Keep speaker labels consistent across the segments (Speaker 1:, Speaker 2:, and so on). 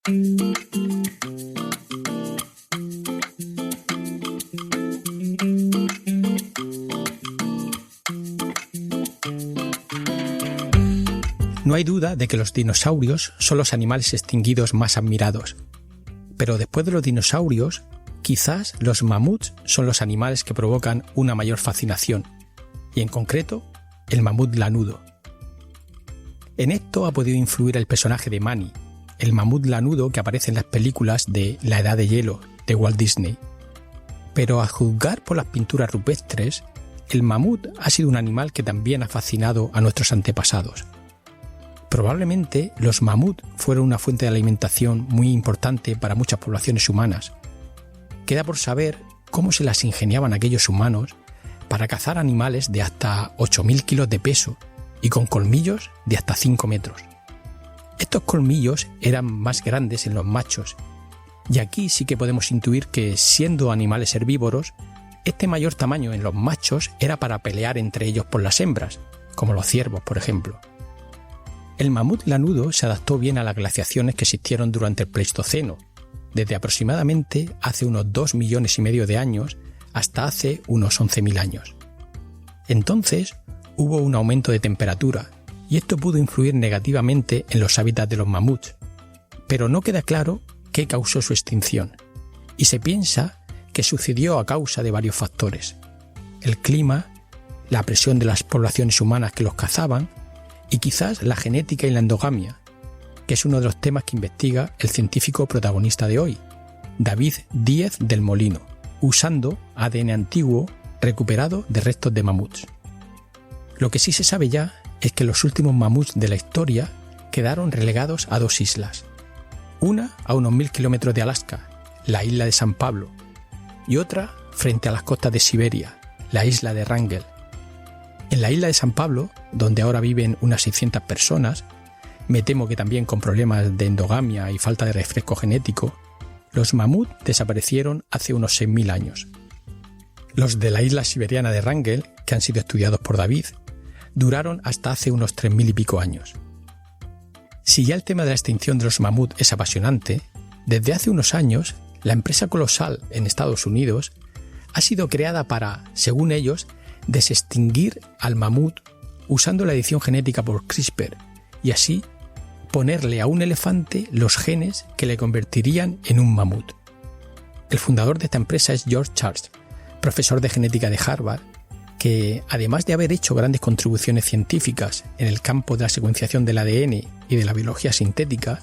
Speaker 1: No hay duda de que los dinosaurios son los animales extinguidos más admirados. Pero después de los dinosaurios, quizás los mamuts son los animales que provocan una mayor fascinación, y en concreto, el mamut lanudo. En esto ha podido influir el personaje de Manny, el mamut lanudo que aparece en las películas de La Edad de Hielo de Walt Disney. Pero a juzgar por las pinturas rupestres, el mamut ha sido un animal que también ha fascinado a nuestros antepasados. Probablemente los mamut fueron una fuente de alimentación muy importante para muchas poblaciones humanas. Queda por saber cómo se las ingeniaban aquellos humanos para cazar animales de hasta 8.000 kilos de peso y con colmillos de hasta 5 metros. Estos colmillos eran más grandes en los machos, y aquí sí que podemos intuir que, siendo animales herbívoros, este mayor tamaño en los machos era para pelear entre ellos por las hembras, como los ciervos, por ejemplo. El mamut lanudo se adaptó bien a las glaciaciones que existieron durante el Pleistoceno, desde aproximadamente hace unos 2,5 millones de años hasta hace unos 11.000 años. Entonces hubo un aumento de temperatura y esto pudo influir negativamente en los hábitats de los mamuts, pero no queda claro qué causó su extinción, y se piensa que sucedió a causa de varios factores: el clima, la presión de las poblaciones humanas que los cazaban y quizás la genética y la endogamia, que es uno de los temas que investiga el científico protagonista de hoy, David Díez del Molino, usando ADN antiguo recuperado de restos de mamuts. Lo que sí se sabe ya es que los últimos mamuts de la historia quedaron relegados a 2 islas, una a unos 1.000 kilómetros de Alaska, la isla de San Pablo, y otra frente a las costas de Siberia, la isla de Wrangel. En la isla de San Pablo, donde ahora viven unas 600 personas, me temo que también con problemas de endogamia y falta de refresco genético, los mamuts desaparecieron hace unos 6.000 años. Los de la isla siberiana de Wrangel, que han sido estudiados por David, duraron hasta hace unos 3.000 y pico años. Si ya el tema de la extinción de los mamuts es apasionante, desde hace unos años, la empresa colosal en Estados Unidos ha sido creada para, según ellos, desextinguir al mamut usando la edición genética por CRISPR y así ponerle a un elefante los genes que le convertirían en un mamut. El fundador de esta empresa es George Church, profesor de genética de Harvard, que además de haber hecho grandes contribuciones científicas en el campo de la secuenciación del ADN y de la biología sintética,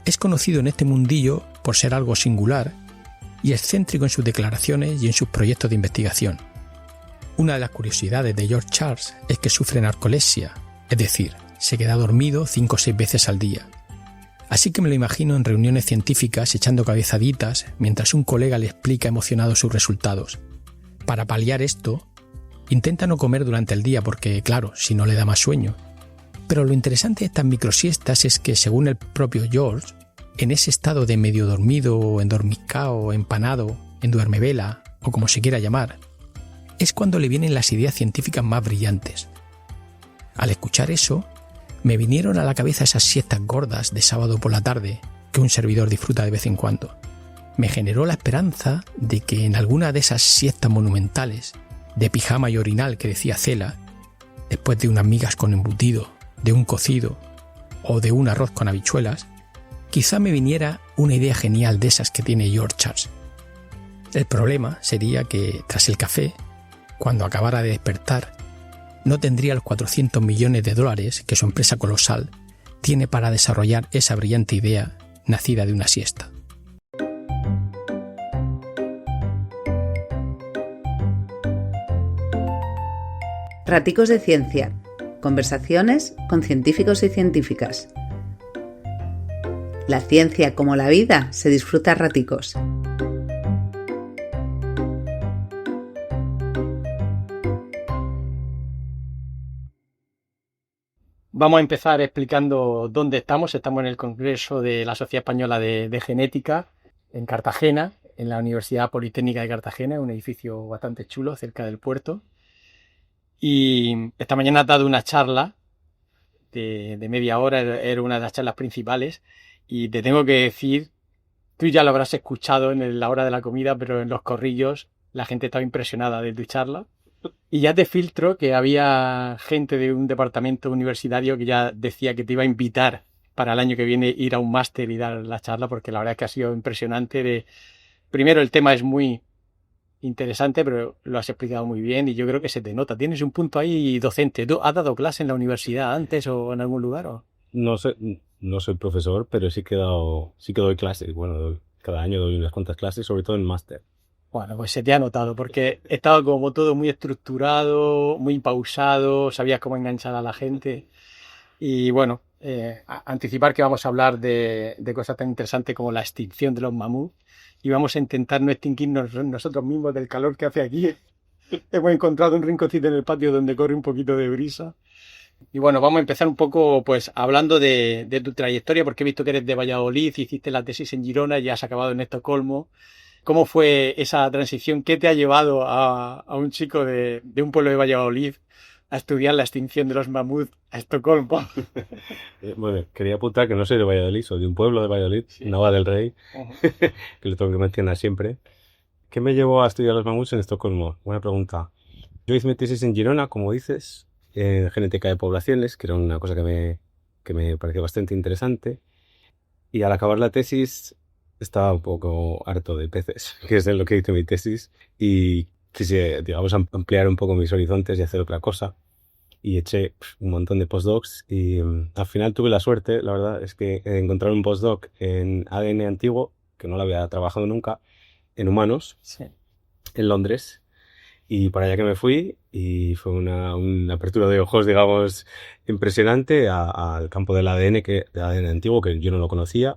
Speaker 1: es conocido en este mundillo por ser algo singular y excéntrico en sus declaraciones y en sus proyectos de investigación. Una de las curiosidades de George Church es que sufre narcolepsia, es decir, se queda dormido 5 o 6 veces al día. Así que me lo imagino en reuniones científicas echando cabezaditas mientras un colega le explica emocionado sus resultados. Para paliar esto, intenta no comer durante el día porque, claro, si no le da más sueño. Pero lo interesante de estas microsiestas es que, según el propio George, en ese estado de medio dormido, endormiscao, empanado, enduermevela o como se quiera llamar, es cuando le vienen las ideas científicas más brillantes. Al escuchar eso, me vinieron a la cabeza esas siestas gordas de sábado por la tarde que un servidor disfruta de vez en cuando. Me generó la esperanza de que en alguna de esas siestas monumentales, de pijama y orinal que decía Cela, después de unas migas con embutido, de un cocido o de un arroz con habichuelas, quizá me viniera una idea genial de esas que tiene George Church. El problema sería que, tras el café, cuando acabara de despertar, no tendría los $400 millones que su empresa colosal tiene para desarrollar esa brillante idea nacida de una siesta.
Speaker 2: Raticos de Ciencia. Conversaciones con científicos y científicas. La ciencia, como la vida, se disfruta a raticos.
Speaker 1: Vamos a empezar explicando dónde estamos. Estamos en el Congreso de la Sociedad Española de Genética, en Cartagena, en la Universidad Politécnica de Cartagena, un edificio bastante chulo cerca del puerto. Y esta mañana he dado una charla de media hora, era una de las charlas principales, Y te tengo que decir, tú ya lo habrás escuchado en la hora de la comida, pero en los corrillos la gente estaba impresionada de tu charla. Y ya te filtro que había gente de un departamento universitario que ya decía que te iba a invitar para el año que viene ir a un máster y dar la charla, porque la verdad es que ha sido impresionante. Primero, el tema es muy interesante, pero lo has explicado muy bien y yo creo que se te nota. Tienes un punto ahí docente. ¿Tú has dado clase en la universidad antes o en algún lugar? ¿O?
Speaker 3: No sé, no soy profesor, pero sí que doy clases. Bueno, cada año doy unas cuantas clases, sobre todo en máster.
Speaker 1: Bueno, pues se te ha notado, porque estaba como todo muy estructurado, muy pausado, sabías cómo enganchar a la gente. Y bueno, anticipar que vamos a hablar de cosas tan interesantes como la extinción de los mamuts. Y vamos a intentar no extinguirnos nosotros mismos del calor que hace aquí. Hemos encontrado un rinconcito en el patio donde corre un poquito de brisa. Y bueno, vamos a empezar un poco pues hablando de tu trayectoria, porque he visto que eres de Valladolid, hiciste la tesis en Girona y has acabado en Estocolmo. ¿Cómo fue esa transición? ¿Qué te ha llevado a un chico de un pueblo de Valladolid a estudiar la extinción de los mamuts a Estocolmo?
Speaker 3: Bueno, quería apuntar que no soy de Valladolid, soy de un pueblo de Valladolid,
Speaker 1: Sí.
Speaker 3: Nava del Rey,
Speaker 1: Uh-huh.
Speaker 3: que lo tengo que mencionar siempre. ¿Qué me llevó a estudiar los mamuts en Estocolmo? Buena pregunta. Yo hice mi tesis en Girona, como dices, en genética de poblaciones, que era una cosa que me pareció bastante interesante. Y al acabar la tesis estaba un poco harto de peces, que es en lo que hice mi tesis, y quise, digamos, ampliar un poco mis horizontes y hacer otra cosa. Y eché un montón de postdocs y al final tuve la suerte, la verdad, es que encontré un postdoc en ADN antiguo, que no lo había trabajado nunca, en humanos,
Speaker 1: Sí.
Speaker 3: en Londres. Y para allá que me fui y fue una apertura de ojos, digamos, impresionante al campo del ADN, del ADN antiguo, que yo no lo conocía,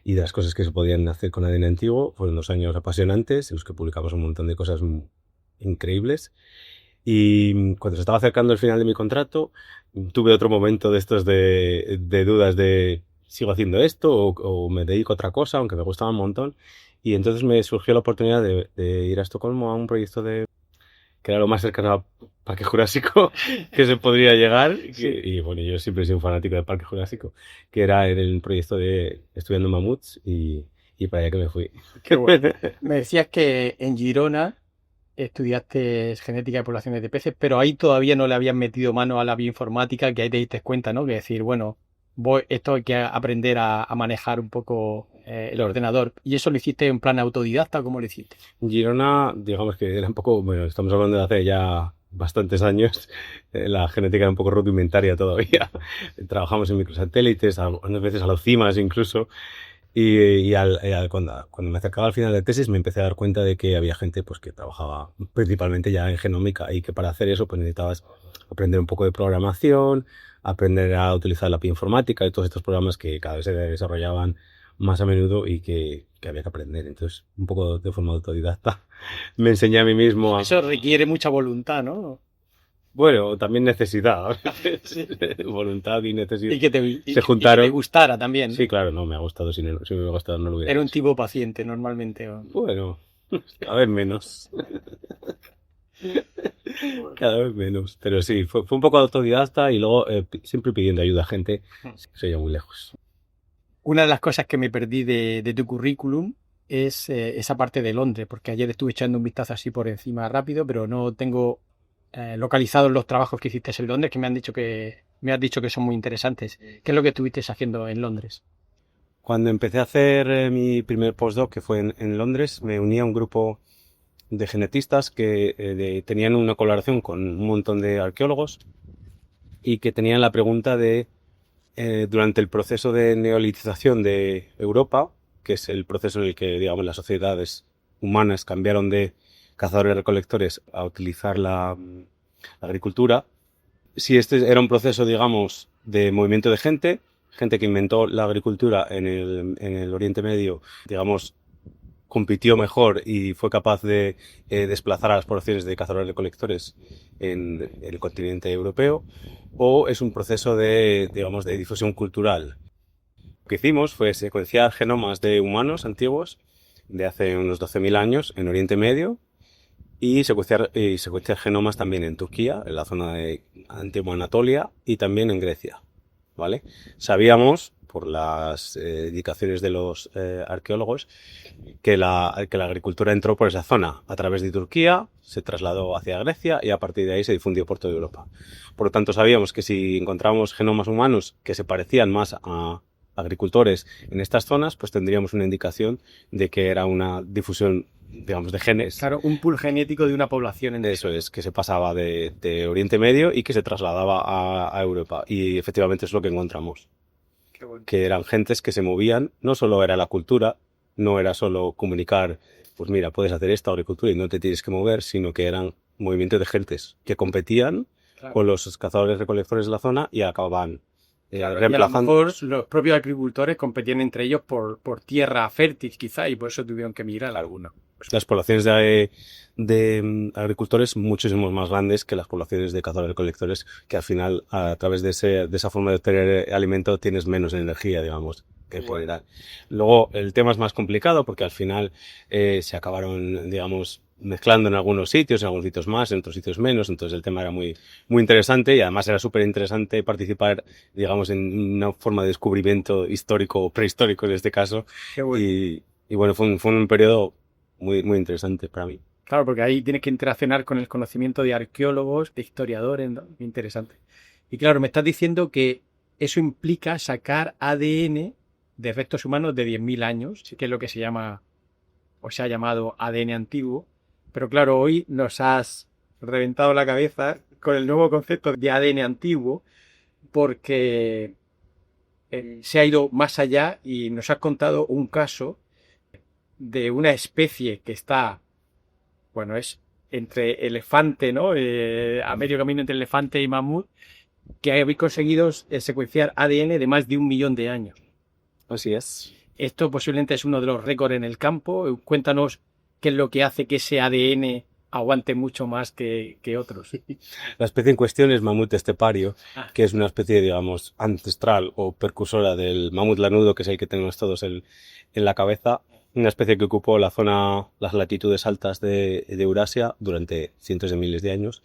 Speaker 3: y de las cosas que se podían hacer con ADN antiguo. Fueron 2 años apasionantes en los que publicamos un montón de cosas increíbles. Y cuando se estaba acercando el final de mi contrato, tuve otro momento de estos de dudas de ¿sigo haciendo esto o me dedico a otra cosa, aunque me gustaba un montón? Y entonces me surgió la oportunidad de ir a Estocolmo a un proyecto que era lo más cercano a Parque Jurásico que se podría llegar.
Speaker 1: Sí.
Speaker 3: Y bueno, yo siempre he sido un fanático del Parque Jurásico, que era en el proyecto de estudiando mamuts y para allá que me fui.
Speaker 1: Qué bueno. Me decías que en Girona estudiaste genética de poblaciones de peces, pero ahí todavía no le habías metido mano a la bioinformática, que ahí te diste cuenta, ¿no? Que decir, bueno, esto hay que aprender a manejar un poco el ordenador. ¿Y eso lo hiciste en plan autodidacta o cómo lo hiciste?
Speaker 3: Girona, digamos que era un poco, bueno, estamos hablando de hace ya bastantes años, la genética era un poco rudimentaria todavía. Trabajamos en microsatélites, algunas veces a los cimas incluso. Y cuando me acercaba al final de tesis me empecé a dar cuenta de que había gente pues, que trabajaba principalmente ya en genómica y que para hacer eso pues, necesitabas aprender un poco de programación, aprender a utilizar la bioinformática y todos estos programas que cada vez se desarrollaban más a menudo y que había que aprender. Entonces, un poco de forma autodidacta, me enseñé a mí mismo a...
Speaker 1: Eso requiere mucha voluntad, ¿no?
Speaker 3: Bueno, también necesidad.
Speaker 1: Sí.
Speaker 3: Voluntad y necesidad.
Speaker 1: Y que
Speaker 3: Se juntaron.
Speaker 1: Y que te gustara también, ¿no?
Speaker 3: Sí, claro, no, me ha gustado. Si me hubiera gustado, no lo hubiera
Speaker 1: Era un
Speaker 3: hecho.
Speaker 1: tipo paciente normalmente.
Speaker 3: Bueno, cada vez menos. Cada vez menos. Pero sí, fue un poco autodidacta y luego siempre pidiendo ayuda a gente. Se oye muy lejos.
Speaker 1: Una de las cosas que me perdí de tu currículum es esa parte de Londres, porque ayer estuve echando un vistazo así por encima rápido, pero no tengo localizados los trabajos que hiciste en Londres, que me has dicho que son muy interesantes. ¿Qué es lo que estuviste haciendo en Londres?
Speaker 3: Cuando empecé a hacer mi primer postdoc, que fue en Londres, me uní a un grupo de genetistas que tenían una colaboración con un montón de arqueólogos y que tenían la pregunta de, durante el proceso de neolitización de Europa, que es el proceso en el que, digamos, las sociedades humanas cambiaron de cazadores-recolectores a utilizar la agricultura, si este era un proceso, digamos, de movimiento de gente que inventó la agricultura en el Oriente Medio, digamos, compitió mejor y fue capaz de desplazar a las poblaciones de cazadores-recolectores en el continente europeo, o es un proceso digamos, de difusión cultural. Lo que hicimos fue secuenciar genomas de humanos antiguos de hace unos 12.000 años en Oriente Medio y secuenciar genomas también en Turquía, en la zona de antigua Anatolia y también en Grecia, ¿vale? Sabíamos, por las indicaciones de los arqueólogos, que la agricultura entró por esa zona a través de Turquía, se trasladó hacia Grecia y a partir de ahí se difundió por toda Europa. Por lo tanto, sabíamos que si encontrábamos genomas humanos que se parecían más a agricultores en estas zonas, pues tendríamos una indicación de que era una difusión, digamos, de genes.
Speaker 4: Claro, un pool genético de una población.
Speaker 3: Eso es, que se pasaba de Oriente Medio y que se trasladaba a Europa. Y efectivamente es lo que encontramos.
Speaker 4: Qué bueno.
Speaker 3: Que eran gentes que se movían, no solo era la cultura, no era solo comunicar, pues mira, puedes hacer esta agricultura y no te tienes que mover, sino que eran movimientos de gentes que competían con los cazadores-recolectores de la zona y acababan reemplazando.
Speaker 4: Y a lo mejor los propios agricultores competían entre ellos por tierra fértil, quizá, y por eso tuvieron que emigrar algunos.
Speaker 3: Las poblaciones de agricultores muchísimo más grandes que las poblaciones de cazadores-recolectores, que al final, a través de esa forma de obtener alimento, tienes menos energía, digamos, que en general. Luego, el tema es más complicado porque al final se acabaron, digamos, mezclando en algunos sitios más, en otros sitios menos, entonces el tema era muy, muy interesante y además era súper interesante participar, digamos, en una forma de descubrimiento histórico o prehistórico en este caso.
Speaker 4: Qué bueno.
Speaker 3: Y bueno, fue un periodo muy, muy interesante para mí.
Speaker 4: Claro, porque ahí tienes que interaccionar con el conocimiento de arqueólogos, de historiadores, ¿no? Interesante. Y claro, me estás diciendo que eso implica sacar ADN de restos humanos de 10.000 años, que es lo que se llama, o se ha llamado ADN antiguo. Pero claro, hoy nos has reventado la cabeza con el nuevo concepto de ADN antiguo, porque se ha ido más allá y nos has contado un caso de una especie que está, bueno, es entre elefante, ¿no? A medio camino entre elefante y mamut, que habéis conseguido secuenciar ADN de más de 1 millón de años.
Speaker 3: Así es.
Speaker 4: Esto posiblemente es uno de los récords en el campo. Cuéntanos qué es lo que hace que ese ADN aguante mucho más que otros.
Speaker 3: La especie en cuestión es mamut estepario, que es una especie, digamos, ancestral o percursora del mamut lanudo, que es el que tenemos todos en la cabeza. Una especie que ocupó las latitudes altas de Eurasia durante cientos de miles de años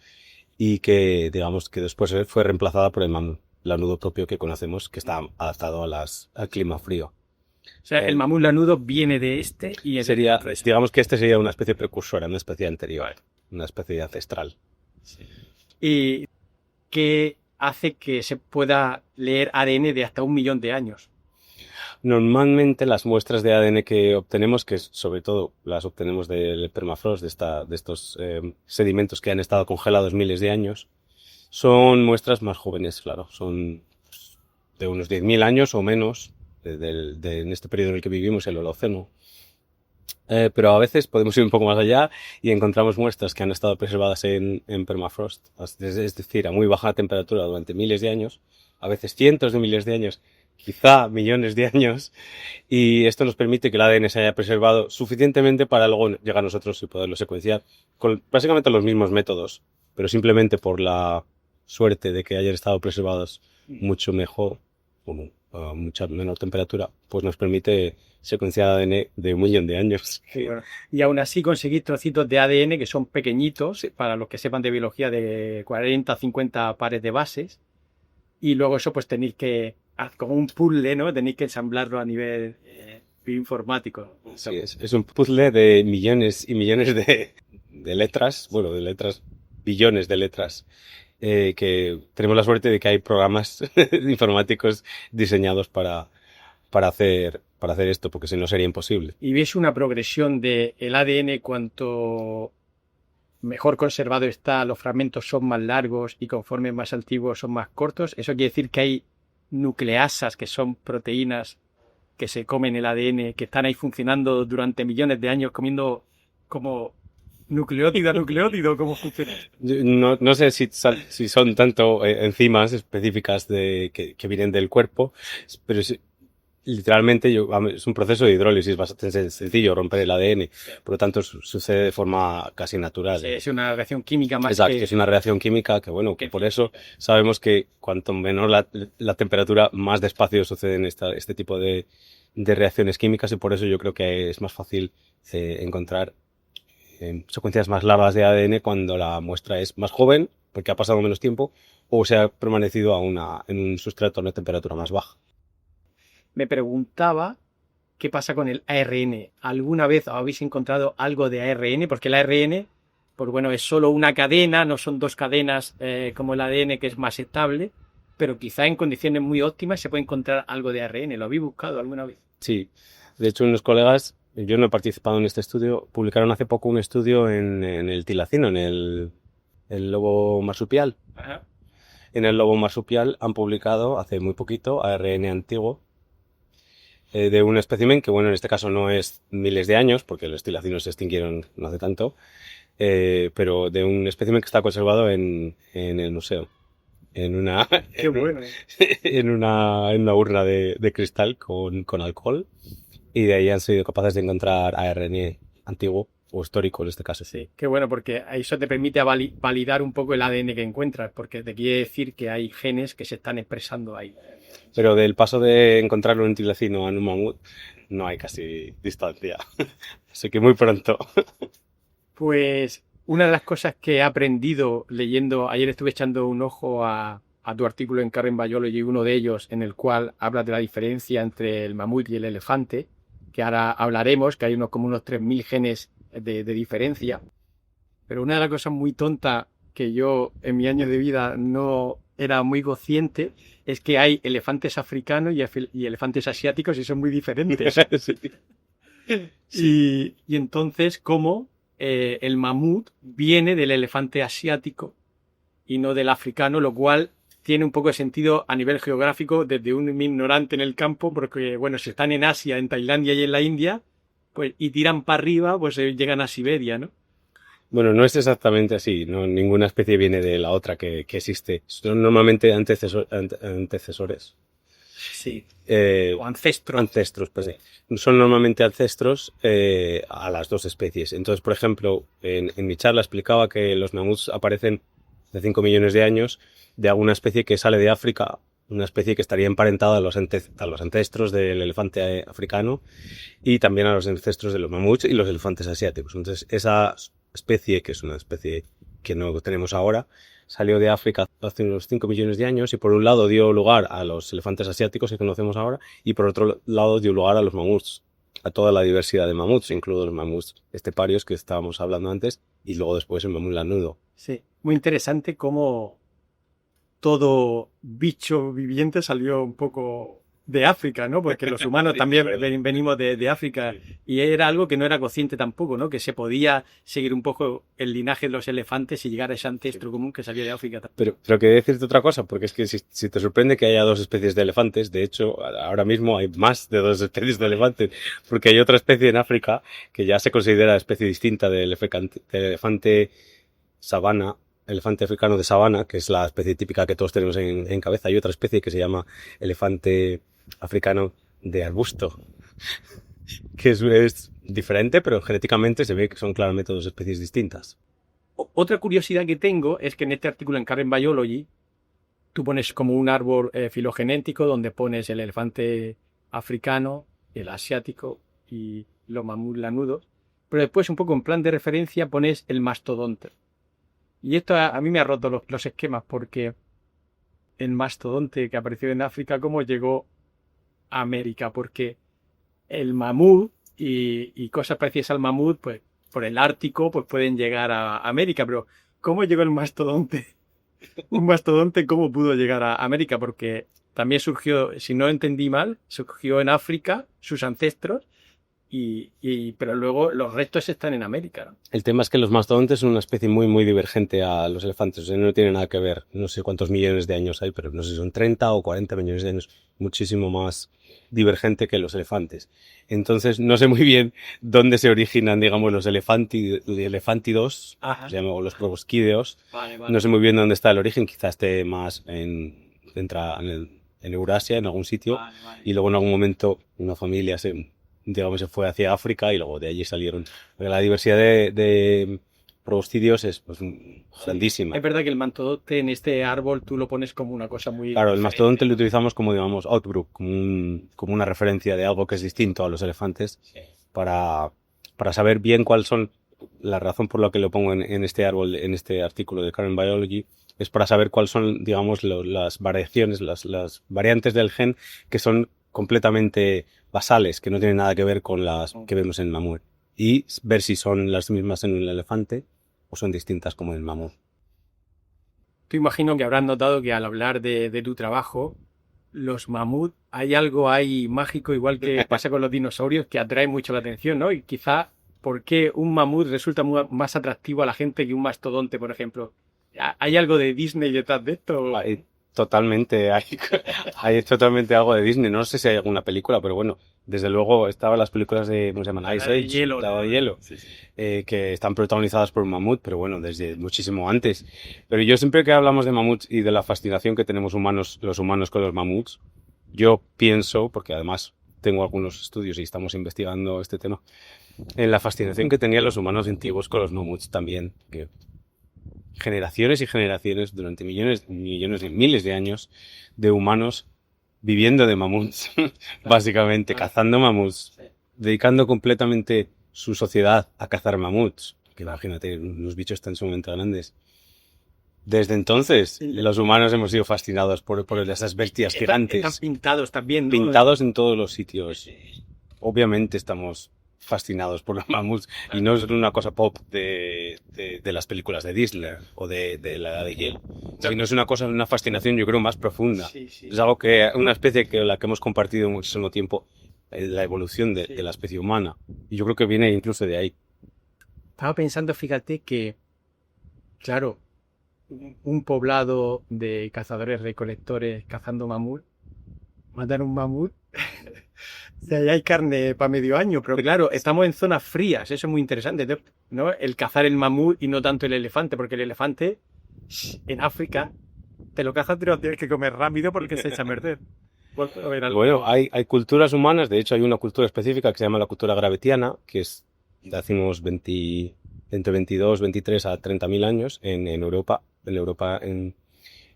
Speaker 3: y que, digamos, que después fue reemplazada por el mamut lanudo propio que conocemos, que está adaptado al clima frío.
Speaker 4: O sea, el mamut lanudo viene de este y
Speaker 3: sería, digamos que este sería una especie precursora, una especie anterior, una especie ancestral.
Speaker 4: Sí. ¿Y qué hace que se pueda leer ADN de hasta 1 millón de años?
Speaker 3: Normalmente las muestras de ADN que obtenemos, que sobre todo las obtenemos del permafrost, de estos sedimentos que han estado congelados miles de años, son muestras más jóvenes, claro, son de unos 10.000 años o menos, en este periodo en el que vivimos, el Holoceno. Pero a veces podemos ir un poco más allá y encontramos muestras que han estado preservadas en permafrost, es decir, a muy baja temperatura durante miles de años, a veces cientos de miles de años, quizá millones de años, y esto nos permite que el ADN se haya preservado suficientemente para luego llegar a nosotros y poderlo secuenciar con básicamente los mismos métodos, pero simplemente por la suerte de que hayan estado preservados mucho mejor, a mucha menor temperatura, pues nos permite secuenciar ADN de 1 millón de años.
Speaker 4: Sí, bueno. Y aún así conseguir trocitos de ADN que son pequeñitos, para los que sepan de biología, de 40 a 50 pares de bases, y luego eso pues tenéis que, como un puzzle, ¿no? Tenéis que ensamblarlo a nivel bioinformático.
Speaker 3: Sí, es un puzzle de millones y millones de letras, bueno, de letras, billones de letras, que tenemos la suerte de que hay programas informáticos diseñados para hacer esto, porque si no sería imposible.
Speaker 4: ¿Y ves una progresión del ADN cuanto mejor conservado está, los fragmentos son más largos y conforme más antiguos son más cortos? ¿Eso quiere decir que hay nucleasas, que son proteínas que se comen el ADN, que están ahí funcionando durante millones de años, comiendo como nucleótido a nucleótido? ¿Cómo funciona?
Speaker 3: No sé si son tanto enzimas específicas que vienen del cuerpo, pero literalmente es un proceso de hidrólisis bastante sencillo, romper el ADN, por lo tanto sucede de forma casi natural.
Speaker 4: Sí, es una reacción química más.
Speaker 3: Exacto, es una reacción química que por eso sabemos que cuanto menor la temperatura, más despacio suceden este tipo de reacciones químicas, y por eso yo creo que es más fácil encontrar secuencias más largas de ADN cuando la muestra es más joven, porque ha pasado menos tiempo, o se ha permanecido en un sustrato a una temperatura más baja.
Speaker 4: me preguntaba qué pasa con el ARN. ¿Alguna vez habéis encontrado algo de ARN? Porque el ARN, pues bueno, es solo una cadena, no son dos cadenas como el ADN, que es más estable, pero quizá en condiciones muy óptimas se puede encontrar algo de ARN. ¿Lo habéis buscado alguna vez?
Speaker 3: Sí, de hecho unos colegas, yo no he participado en este estudio, publicaron hace poco un estudio en el tilacino, en el lobo marsupial.
Speaker 4: Ajá.
Speaker 3: En el lobo marsupial han publicado hace muy poquito ARN antiguo de un espécimen que, bueno, en este caso no es miles de años, porque los tilacinos se extinguieron no hace tanto, pero de un espécimen que está conservado en el museo. En una,
Speaker 4: Qué bueno.
Speaker 3: en una urna de cristal con alcohol, y de ahí han sido capaces de encontrar ARN antiguo o histórico en este caso.
Speaker 4: Sí, qué bueno, porque eso te permite validar un poco el ADN que encuentras, porque te quiere decir que hay genes que se están expresando ahí.
Speaker 3: Pero del paso de encontrarlo en un tilacino a un mamut no hay casi distancia. Así que muy pronto.
Speaker 4: Pues una de las cosas que he aprendido leyendo, ayer estuve echando un ojo a tu artículo en Current Biology, uno de ellos en el cual hablas de la diferencia entre el mamut y el elefante, que ahora hablaremos, que hay como unos 3.000 genes de diferencia. Pero una de las cosas muy tontas que yo en mi año de vida no era muy consciente es que hay elefantes africanos y elefantes asiáticos y son muy diferentes.
Speaker 3: Sí.
Speaker 4: Y entonces, ¿cómo el mamut viene del elefante asiático y no del africano? Lo cual tiene un poco de sentido a nivel geográfico desde un ignorante en el campo, porque, bueno, si están en Asia, en Tailandia y en la India, pues, y tiran para arriba, pues llegan a Siberia, ¿no?
Speaker 3: Bueno, no es exactamente así. No, ninguna especie viene de la otra que existe. Son normalmente antecesores.
Speaker 4: Sí.
Speaker 3: O
Speaker 4: ancestros.
Speaker 3: Ancestros, pues sí. Son normalmente ancestros a las dos especies. Entonces, por ejemplo, en mi charla explicaba que los mamuts aparecen de 5 millones de años de alguna especie que sale de África, una especie que estaría emparentada a los ancestros del elefante africano y también a los ancestros de los mamuts y los elefantes asiáticos. Entonces, esa especie, que es una especie que no tenemos ahora, salió de África hace unos 5 millones de años y por un lado dio lugar a los elefantes asiáticos que conocemos ahora y por otro lado dio lugar a los mamuts, a toda la diversidad de mamuts, incluidos los mamuts esteparios que estábamos hablando antes y luego después el mamut lanudo.
Speaker 4: Sí, muy interesante cómo todo bicho viviente salió un poco de África, ¿no? Porque los humanos
Speaker 3: Sí,
Speaker 4: también
Speaker 3: claro.
Speaker 4: venimos de África y era algo que no era consciente tampoco, ¿no? Que se podía seguir un poco el linaje de los elefantes y llegar a ese ancestro común que salió de África.
Speaker 3: Pero quería decirte otra cosa, porque es que si te sorprende que haya dos especies de elefantes, de hecho, ahora mismo hay más de dos especies de elefantes, porque hay otra especie en África que ya se considera especie distinta del elefante sabana, elefante africano de sabana, que es la especie típica que todos tenemos en cabeza. Hay otra especie que se llama elefante africano de arbusto, que es diferente, pero genéticamente se ve que son claramente dos especies distintas.
Speaker 4: Otra curiosidad que tengo es que en este artículo en Current Biology tú pones como un árbol filogenético donde pones el elefante africano, el asiático y los mamuts lanudos, pero después un poco en plan de referencia pones el mastodonte. Y esto a mí me ha roto los esquemas porque el mastodonte que apareció en África, ¿cómo llegó a América? Porque el mamut y cosas parecidas al mamut, pues por el Ártico, pues pueden llegar a América, pero ¿cómo llegó el mastodonte? Un mastodonte, ¿cómo pudo llegar a América? Porque también surgió, si no entendí mal, surgió en África, sus ancestros, pero luego los restos están en América, ¿no?
Speaker 3: El tema es que los mastodontes son una especie muy, muy divergente a los elefantes. O sea, no tiene nada que ver. No sé cuántos millones de años hay, pero no sé si son 30 o 40 millones de años. Muchísimo más divergente que los elefantes. Entonces, no sé muy bien dónde se originan, digamos, los elefántidos,
Speaker 4: Ajá.
Speaker 3: se llaman, o los proboscideos.
Speaker 4: Vale, vale.
Speaker 3: No sé muy bien dónde está el origen. Quizás esté más en Eurasia, en algún sitio.
Speaker 4: Vale, vale.
Speaker 3: Y luego en algún momento una familia se fue hacia África y luego de allí salieron. Porque la diversidad de proboscidios es pues, grandísima.
Speaker 4: Es verdad que el mastodonte en este árbol tú lo pones como una cosa muy...
Speaker 3: Claro, el
Speaker 4: diferente.
Speaker 3: mastodonte lo utilizamos como, digamos, outgroup, como una referencia de algo que es distinto a los elefantes,
Speaker 4: Sí.
Speaker 3: para saber bien cuál son, la razón por la que lo pongo en este árbol, en este artículo de Current Biology, es para saber cuáles son, digamos, las variaciones, las variantes del gen que son completamente basales, que no tienen nada que ver con las que vemos en el mamut. Y ver si son las mismas en el elefante o son distintas como en el mamut.
Speaker 4: Tú imagino que habrás notado que al hablar de tu trabajo, los mamut, hay algo ahí mágico, igual que pasa con los dinosaurios, que atrae mucho la atención, ¿no? Y quizá, ¿por qué un mamut resulta más atractivo a la gente que un mastodonte, por ejemplo? ¿Hay algo de Disney detrás de esto?
Speaker 3: Totalmente, hay totalmente algo de Disney. No sé si hay alguna película, pero bueno, desde luego estaban las películas de, ¿cómo se llaman? Ice Age, la de hielo,
Speaker 4: sí, sí.
Speaker 3: Que están protagonizadas por un mamut, pero bueno, desde muchísimo antes. Pero yo siempre que hablamos de mamuts y de la fascinación que tenemos los humanos con los mamuts, yo pienso, porque además tengo algunos estudios y estamos investigando este tema, en la fascinación que tenían los humanos antiguos con los mamuts también, que generaciones y generaciones durante millones y miles de años de humanos viviendo de mamuts, básicamente, cazando mamuts, dedicando completamente su sociedad a cazar mamuts, que imagínate, unos bichos tan sumamente grandes. Desde entonces, los humanos hemos sido fascinados por esas bestias gigantes.
Speaker 4: Están pintados también, ¿no?
Speaker 3: Pintados en todos los sitios. Obviamente estamos fascinados por los mamuts y no es una cosa pop de las películas de Disney o de la Edad de Hielo, sino es una fascinación, yo creo, más profunda.
Speaker 4: Sí, sí.
Speaker 3: Es algo que, una especie que la que hemos compartido muchísimo tiempo, la evolución de la especie humana, y yo creo que viene incluso de ahí.
Speaker 4: Estaba pensando, fíjate que, claro, un poblado de cazadores recolectores cazando mamut, matar un mamut. O sea, ya hay carne para medio año, pero claro, estamos en zonas frías, eso es muy interesante, ¿no? El cazar el mamut y no tanto el elefante, porque el elefante en África te lo cazas, pero tienes que comer rápido porque se echa a perder.
Speaker 3: Bueno, hay culturas humanas, de hecho hay una cultura específica que se llama la cultura gravetiana, que es de hace unos entre 22, 23 a 30.000 años en Europa, en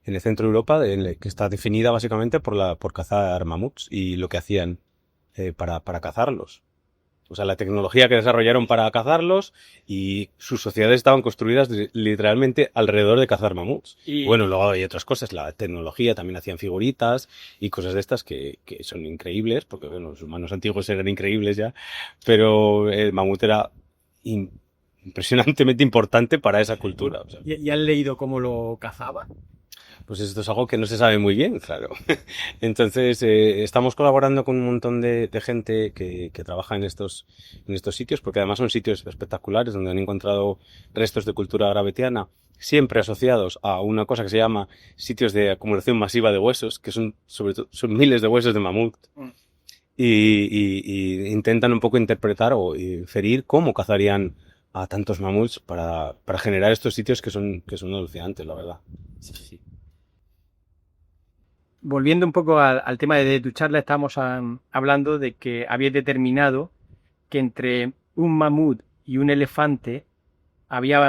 Speaker 3: el centro de Europa, que está definida básicamente por cazar mamuts y lo que hacían para cazarlos. O sea, la tecnología que desarrollaron para cazarlos y sus sociedades estaban construidas literalmente alrededor de cazar mamuts. Y bueno, luego hay otras cosas, la tecnología, también hacían figuritas y cosas de estas que son increíbles, porque bueno, los humanos antiguos eran increíbles ya, pero el mamut era impresionantemente importante para esa cultura. O sea.
Speaker 4: ¿Y han leído cómo lo cazaban?
Speaker 3: Pues esto es algo que no se sabe muy bien, claro. Entonces, estamos colaborando con un montón de gente que trabaja en estos sitios, porque además son sitios espectaculares donde han encontrado restos de cultura gravetiana, siempre asociados a una cosa que se llama sitios de acumulación masiva de huesos, que son miles de huesos de mamut. Y intentan un poco interpretar o inferir cómo cazarían a tantos mamuts para generar estos sitios que son alucinantes, la verdad. Sí.
Speaker 4: Volviendo un poco al tema de tu charla, estábamos hablando de que habías determinado que entre un mamut y un elefante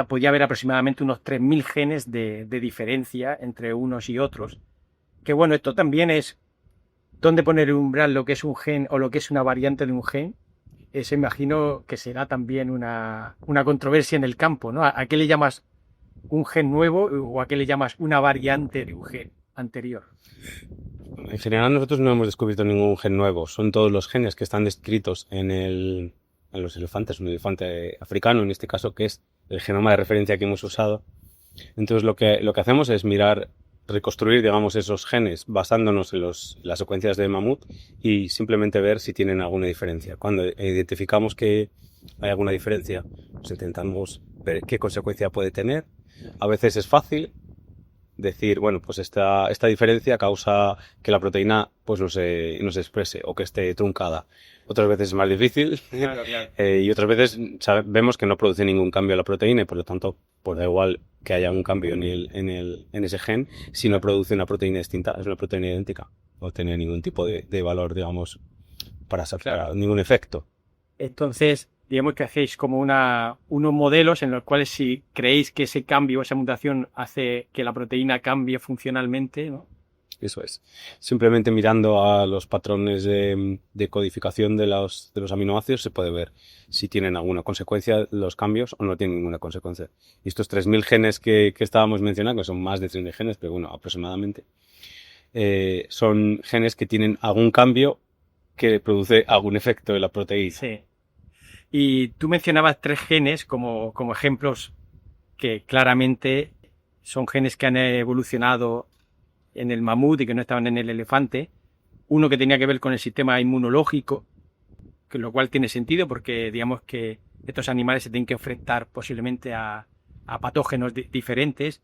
Speaker 4: podía haber aproximadamente unos 3.000 genes de diferencia entre unos y otros. Que bueno, esto también es dónde poner el umbral, lo que es un gen o lo que es una variante de un gen. Eso imagino que será también una controversia en el campo, ¿no? ¿A qué le llamas un gen nuevo o a qué le llamas una variante de un gen anterior?
Speaker 3: En general nosotros no hemos descubierto ningún gen nuevo, son todos los genes que están descritos en los elefantes, un elefante africano en este caso, que es el genoma de referencia que hemos usado. Entonces lo que hacemos es reconstruir, digamos, esos genes basándonos en las secuencias de mamut y simplemente ver si tienen alguna diferencia. Cuando identificamos que hay alguna diferencia, pues intentamos ver qué consecuencia puede tener. A veces es fácil decir, bueno, pues esta diferencia causa que la proteína pues no se exprese o que esté truncada. Otras veces es más difícil.
Speaker 4: Claro.
Speaker 3: Y otras veces vemos que no produce ningún cambio a la proteína y por lo tanto pues da igual que haya un cambio en ese gen si no produce una proteína distinta, es una proteína idéntica. No tiene ningún tipo de valor, digamos, para ningún efecto.
Speaker 4: Entonces, digamos que hacéis como unos modelos en los cuales si creéis que ese cambio, esa mutación hace que la proteína cambie funcionalmente, ¿no?
Speaker 3: Eso es. Simplemente mirando a los patrones de codificación de los aminoácidos se puede ver si tienen alguna consecuencia los cambios o no tienen ninguna consecuencia. Y estos 3.000 genes que estábamos mencionando, que son más de 3.000 genes, pero bueno, aproximadamente, son genes que tienen algún cambio que produce algún efecto en la proteína.
Speaker 4: Sí. Y tú mencionabas 3 genes como ejemplos que claramente son genes que han evolucionado en el mamut y que no estaban en el elefante. Uno que tenía que ver con el sistema inmunológico, que lo cual tiene sentido porque digamos que estos animales se tienen que enfrentar posiblemente a patógenos diferentes.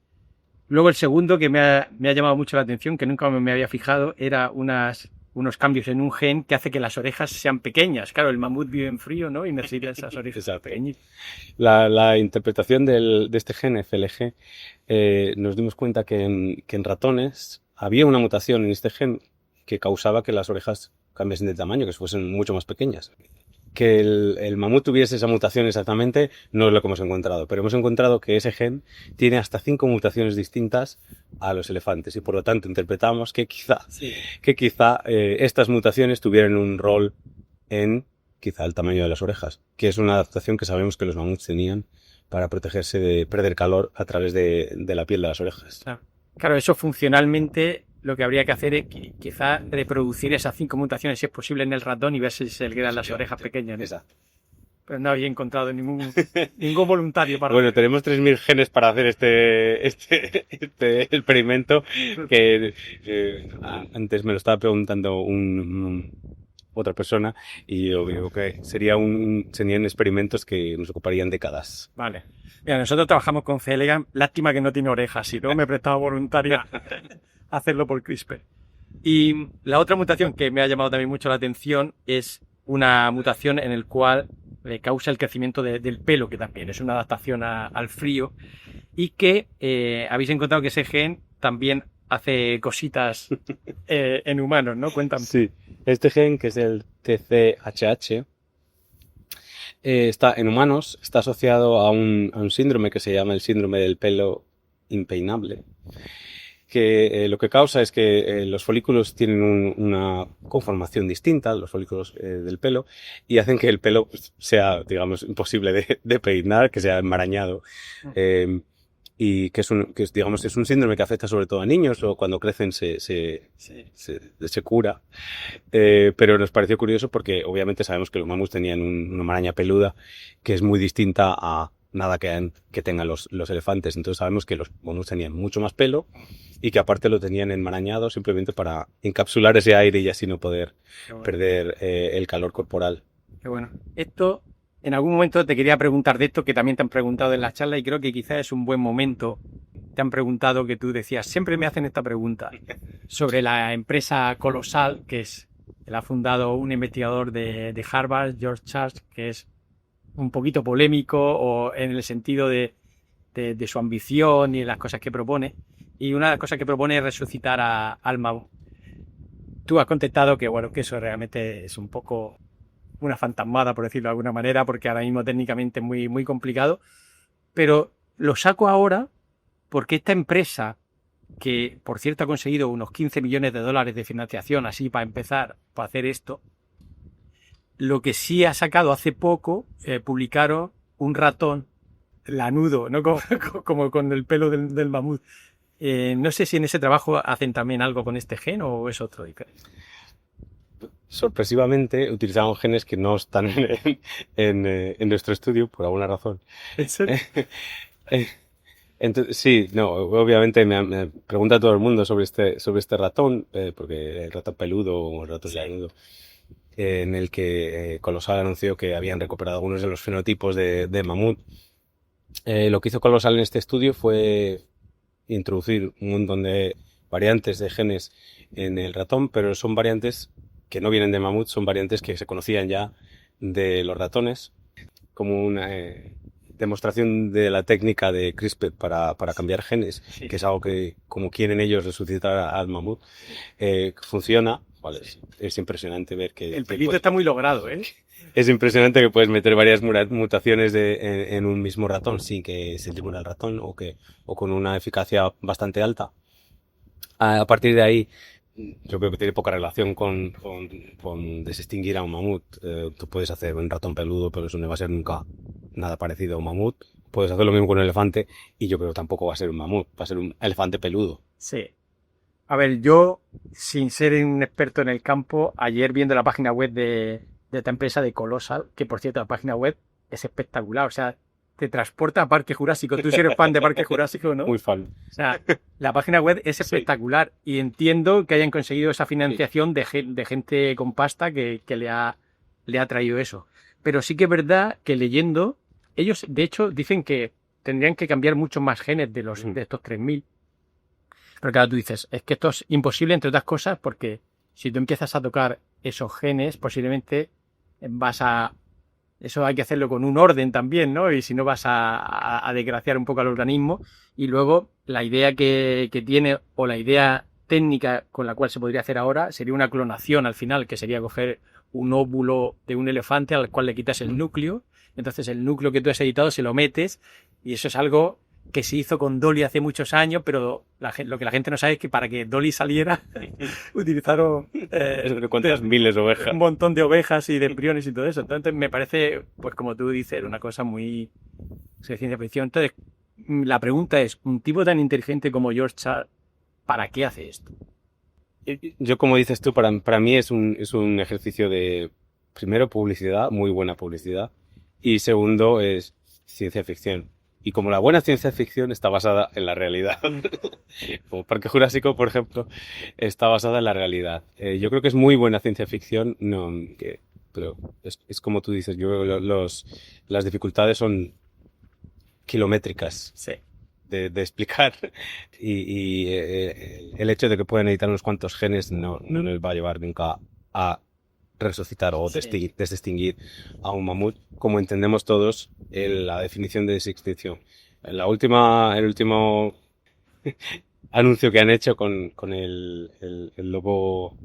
Speaker 4: Luego el segundo que me ha llamado mucho la atención, que nunca me había fijado, era unos cambios en un gen que hace que las orejas sean pequeñas. Claro, el mamut vive en frío, ¿no? Y necesita esas orejas pequeñas.
Speaker 3: La interpretación de este gen FLG, nos dimos cuenta que en ratones había una mutación en este gen que causaba que las orejas cambiasen de tamaño, que fuesen mucho más pequeñas. Que el mamut tuviese esa mutación exactamente no es lo que hemos encontrado, pero hemos encontrado que ese gen tiene hasta 5 mutaciones distintas a los elefantes y por lo tanto interpretamos que quizá estas mutaciones tuvieran un rol en quizá el tamaño de las orejas, que es una adaptación que sabemos que los mamuts tenían para protegerse de perder calor a través de la piel de las orejas.
Speaker 4: Claro, eso funcionalmente lo que habría que hacer es quizá reproducir esas 5 mutaciones si es posible en el ratón y ver si se le quedan las orejas pequeñas, ¿no?
Speaker 3: Exacto.
Speaker 4: Pero no había encontrado ningún voluntario para...
Speaker 3: Bueno, tenemos 3.000 genes para hacer este experimento que antes me lo estaba preguntando otra persona y yo digo que serían experimentos que nos ocuparían décadas.
Speaker 4: Vale. Mira, nosotros trabajamos con C. elegans, lástima que no tiene orejas, si no me prestaba voluntaria a hacerlo por CRISPR. Y la otra mutación que me ha llamado también mucho la atención es una mutación en el cual causa el crecimiento del pelo, que también es una adaptación al frío, y que habéis encontrado que ese gen también hace cositas en humanos, ¿no? Cuéntame.
Speaker 3: Sí, este gen, que es el TCHH, está en humanos, está asociado a un síndrome que se llama el síndrome del pelo impeinable, que lo que causa es que los folículos tienen una conformación distinta, los folículos del pelo, y hacen que el pelo sea, digamos, imposible de peinar, que sea enmarañado. Y que es un síndrome que afecta sobre todo a niños o cuando crecen se cura. Pero nos pareció curioso porque obviamente sabemos que los mamuts tenían una maraña peluda que es muy distinta a nada que tengan los elefantes. Entonces sabemos que los mamuts tenían mucho más pelo y que aparte lo tenían enmarañado simplemente para encapsular ese aire y así no poder perder el calor corporal.
Speaker 4: Qué bueno. Esto... En algún momento te quería preguntar de esto, que también te han preguntado en la charla, y creo que quizás es un buen momento. Te han preguntado, que tú decías, siempre me hacen esta pregunta, sobre la empresa Colosal, que la ha fundado un investigador de Harvard, George Church, que es un poquito polémico o en el sentido de su ambición y las cosas que propone. Y una de las cosas que propone es resucitar al mamut. Tú has contestado que, bueno, que eso realmente es un poco... una fantasmada, por decirlo de alguna manera, porque ahora mismo técnicamente es muy, muy complicado, pero lo saco ahora porque esta empresa, que por cierto ha conseguido unos 15 millones de dólares de financiación así para empezar, para hacer esto, lo que sí ha sacado hace poco, publicaron un ratón lanudo, ¿no? como con el pelo del mamut. No sé si en ese trabajo hacen también algo con este gen o es otro.
Speaker 3: Sorpresivamente utilizamos genes que no están en nuestro estudio por alguna razón.
Speaker 4: ¿En serio?
Speaker 3: Entonces, sí, no, obviamente me pregunta todo el mundo sobre este ratón, porque el ratón peludo o el ratón lanudo, en el que Colosal anunció que habían recuperado algunos de los fenotipos de mamut. Lo que hizo Colosal en este estudio fue introducir un montón de variantes de genes en el ratón, pero son variantes que no vienen de mamut, son variantes que se conocían ya de los ratones, como una demostración de la técnica de CRISPR para cambiar genes, sí, que es algo que, como quieren ellos resucitar al mamut, funciona. Vale, es impresionante ver que...
Speaker 4: El pelito está muy logrado, ¿eh?
Speaker 3: Es impresionante que puedes meter varias mutaciones en un mismo ratón sin que se elimine el ratón o con una eficacia bastante alta. A partir de ahí, yo creo que tiene poca relación con desextinguir a un mamut. Tú puedes hacer un ratón peludo, pero eso no va a ser nunca nada parecido a un mamut. Puedes hacer lo mismo con un elefante y yo creo que tampoco va a ser un mamut, va a ser un elefante peludo.
Speaker 4: Sí. A ver, yo, sin ser un experto en el campo, ayer viendo la página web de esta empresa de Colossal, que por cierto la página web es espectacular, o sea, te transporta a Parque Jurásico. Tú si eres fan de Parque Jurásico, ¿no?
Speaker 3: Muy fan.
Speaker 4: O sea, la página web es espectacular y entiendo que hayan conseguido esa financiación de gente con pasta que le ha traído eso. Pero sí que es verdad que leyendo, ellos de hecho dicen que tendrían que cambiar muchos más genes de estos 3.000. Pero claro, tú dices, es que esto es imposible, entre otras cosas, porque si tú empiezas a tocar esos genes, posiblemente eso hay que hacerlo con un orden también, ¿no? Y si no vas a desgraciar un poco al organismo. Y luego la idea que tiene, o la idea técnica con la cual se podría hacer ahora, sería una clonación al final, que sería coger un óvulo de un elefante al cual le quitas el núcleo. Entonces el núcleo que tú has editado se lo metes, y eso es algo que se hizo con Dolly hace muchos años, pero lo que la gente no sabe es que para que Dolly saliera utilizaron
Speaker 3: ¿Cuántas miles de ovejas?
Speaker 4: un montón de ovejas y de embriones y todo eso. Entonces me parece, pues como tú dices, una cosa muy de ciencia ficción. Entonces la pregunta es, un tipo tan inteligente como George Charles, ¿para qué hace esto?
Speaker 3: Yo, como dices tú, para mí es un ejercicio de, primero, publicidad, muy buena publicidad, y segundo, es ciencia ficción. Y como la buena ciencia ficción está basada en la realidad, como Parque Jurásico, por ejemplo, está basada en la realidad. Yo creo que es muy buena ciencia ficción, pero es como tú dices, yo creo que las dificultades son kilométricas.
Speaker 4: Sí.
Speaker 3: De explicar, y el hecho de que puedan editar unos cuantos genes no les va a llevar nunca a resucitar o desextinguir a un mamut, como entendemos todos la definición de extinción. El último anuncio que han hecho con el lobo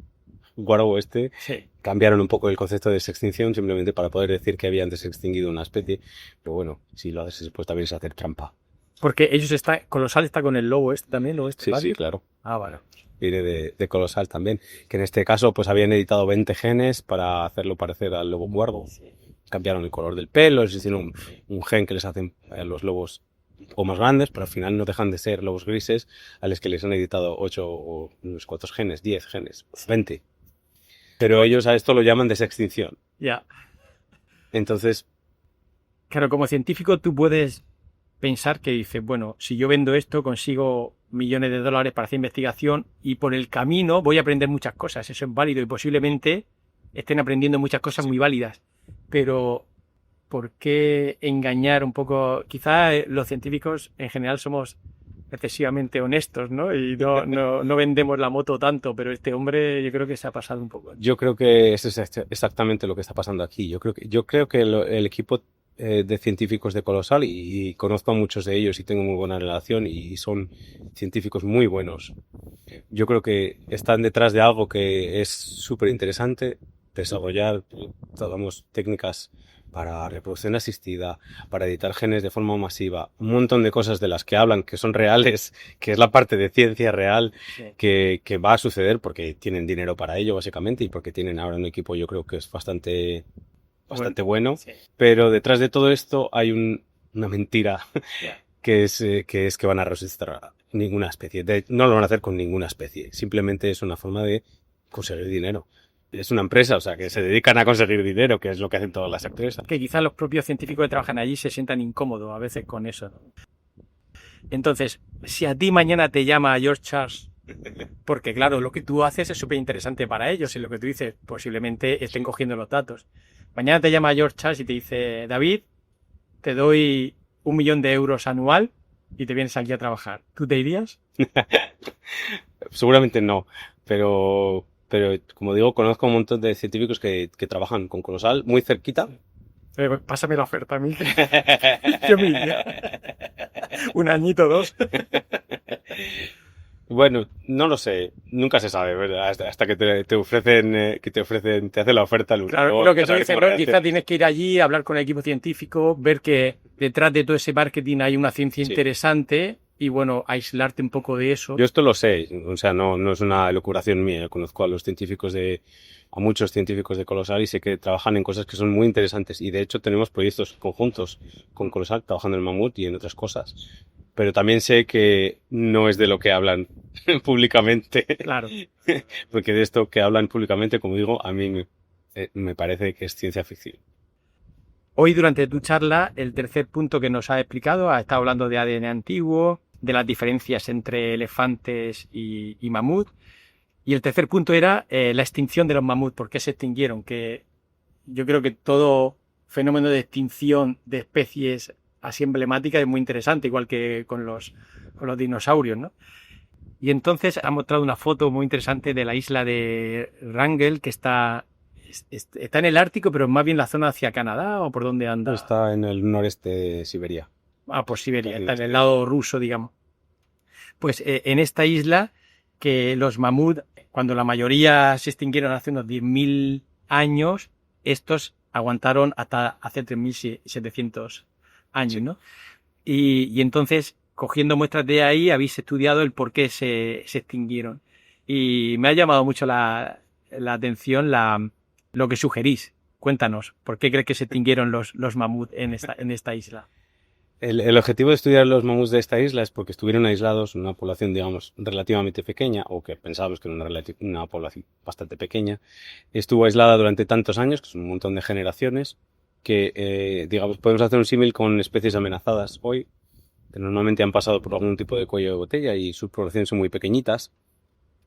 Speaker 3: guarabo
Speaker 4: Sí.
Speaker 3: cambiaron un poco el concepto de extinción simplemente para poder decir que habían desextinguido una especie, pero bueno, si lo haces después también es hacer trampa.
Speaker 4: Porque Colossal está con el lobo también, ¿o
Speaker 3: Sí, claro.
Speaker 4: Ah, vale.
Speaker 3: Viene de Colossal también, que en este caso pues habían editado 20 genes para hacerlo parecer al lobo guarbo.
Speaker 4: Sí.
Speaker 3: Cambiaron el color del pelo, les hicieron un gen que les hacen a los lobos un poco más grandes, pero al final no dejan de ser lobos grises, a los que les han editado 8 o unos cuantos genes, 10 genes, 20. Pero ellos a esto lo llaman desextinción.
Speaker 4: Ya.
Speaker 3: Entonces,
Speaker 4: Claro, como científico tú puedes pensar que dices, bueno, si yo vendo esto consigo millones de dólares para hacer investigación y por el camino voy a aprender muchas cosas. Eso es válido y posiblemente estén aprendiendo muchas cosas muy válidas. Pero, ¿por qué engañar un poco? Quizás los científicos en general somos excesivamente honestos, ¿no? Y no vendemos la moto tanto, pero este hombre yo creo que se ha pasado un poco.
Speaker 3: yo creo que eso es exactamente lo que está pasando aquí. Yo creo que el equipo de científicos de Colossal, y conozco a muchos de ellos y tengo muy buena relación y son científicos muy buenos. Yo creo que están detrás de algo que es súper interesante, desarrollar, digamos, técnicas para reproducción asistida, para editar genes de forma masiva, un montón de cosas de las que hablan que son reales, que es la parte de ciencia real,
Speaker 4: Sí.
Speaker 3: que va a suceder porque tienen dinero para ello, básicamente, y porque tienen ahora un equipo, yo creo que es bastante bueno.
Speaker 4: Sí.
Speaker 3: Pero detrás de todo esto hay una mentira,
Speaker 4: Ya.
Speaker 3: que es que van a resucitar ninguna especie. No lo van a hacer con ninguna especie. Simplemente es una forma de conseguir dinero. Es una empresa, o sea, que se dedican a conseguir dinero, que es lo que hacen todas las empresas.
Speaker 4: Que quizás los propios científicos que trabajan allí se sientan incómodos a veces con eso, ¿no? Entonces, si a ti mañana te llama George Charles, porque claro, lo que tú haces es súper interesante para ellos y lo que tú dices posiblemente estén cogiendo los datos. Mañana te llama George Charles y te dice, David, te doy 1 millón de euros anual y te vienes aquí a trabajar. ¿Tú te irías?
Speaker 3: Seguramente no, pero como digo, conozco un montón de científicos que trabajan con Colossal muy cerquita.
Speaker 4: Pásame la oferta a mí. Yo me iría. 1 añito, 2.
Speaker 3: Bueno, no lo sé, nunca se sabe, ¿verdad? Hasta que te ofrecen, te hacen la oferta.
Speaker 4: Claro, lo que tú dices, ¿no? Quizás tienes que ir allí, hablar con el equipo científico, ver que detrás de todo ese marketing hay una ciencia interesante y, bueno, aislarte un poco de eso.
Speaker 3: Yo esto lo sé, o sea, no es una elucubración mía. Conozco a muchos científicos de Colossal y sé que trabajan en cosas que son muy interesantes y de hecho tenemos proyectos conjuntos con Colossal trabajando en el mamut y en otras cosas. pero también sé que no es de lo que hablan públicamente.
Speaker 4: Claro.
Speaker 3: Porque de esto que hablan públicamente, como digo, a mí me parece que es ciencia ficción.
Speaker 4: Hoy, durante tu charla, el tercer punto que nos has explicado, has estado hablando de ADN antiguo, de las diferencias entre elefantes y mamut. Y el tercer punto era la extinción de los mamuts. ¿Por qué se extinguieron? Que yo creo que todo fenómeno de extinción de especies así emblemáticas es muy interesante, igual que con los dinosaurios, ¿no? Y entonces ha mostrado una foto muy interesante de la isla de Wrangel, que está en el Ártico, pero más bien la zona hacia Canadá, ¿o por dónde anda?
Speaker 3: Está en el noreste de Siberia.
Speaker 4: Por Siberia, está en el lado ruso, digamos. Pues en esta isla, que los mamut, cuando la mayoría se extinguieron hace unos 10.000 años, estos aguantaron hasta hace 3.700 años, ¿no? Y entonces, cogiendo muestras de ahí, habéis estudiado el por qué se extinguieron. Y me ha llamado mucho la atención lo que sugerís. Cuéntanos, ¿por qué crees que se extinguieron los mamut en esta isla?
Speaker 3: El objetivo de estudiar los mamuts de esta isla es porque estuvieron aislados en una población, digamos, relativamente pequeña, o que pensábamos que era una población bastante pequeña. Estuvo aislada durante tantos años, que son un montón de generaciones, que, digamos, podemos hacer un símil con especies amenazadas hoy, que normalmente han pasado por algún tipo de cuello de botella y sus poblaciones son muy pequeñitas,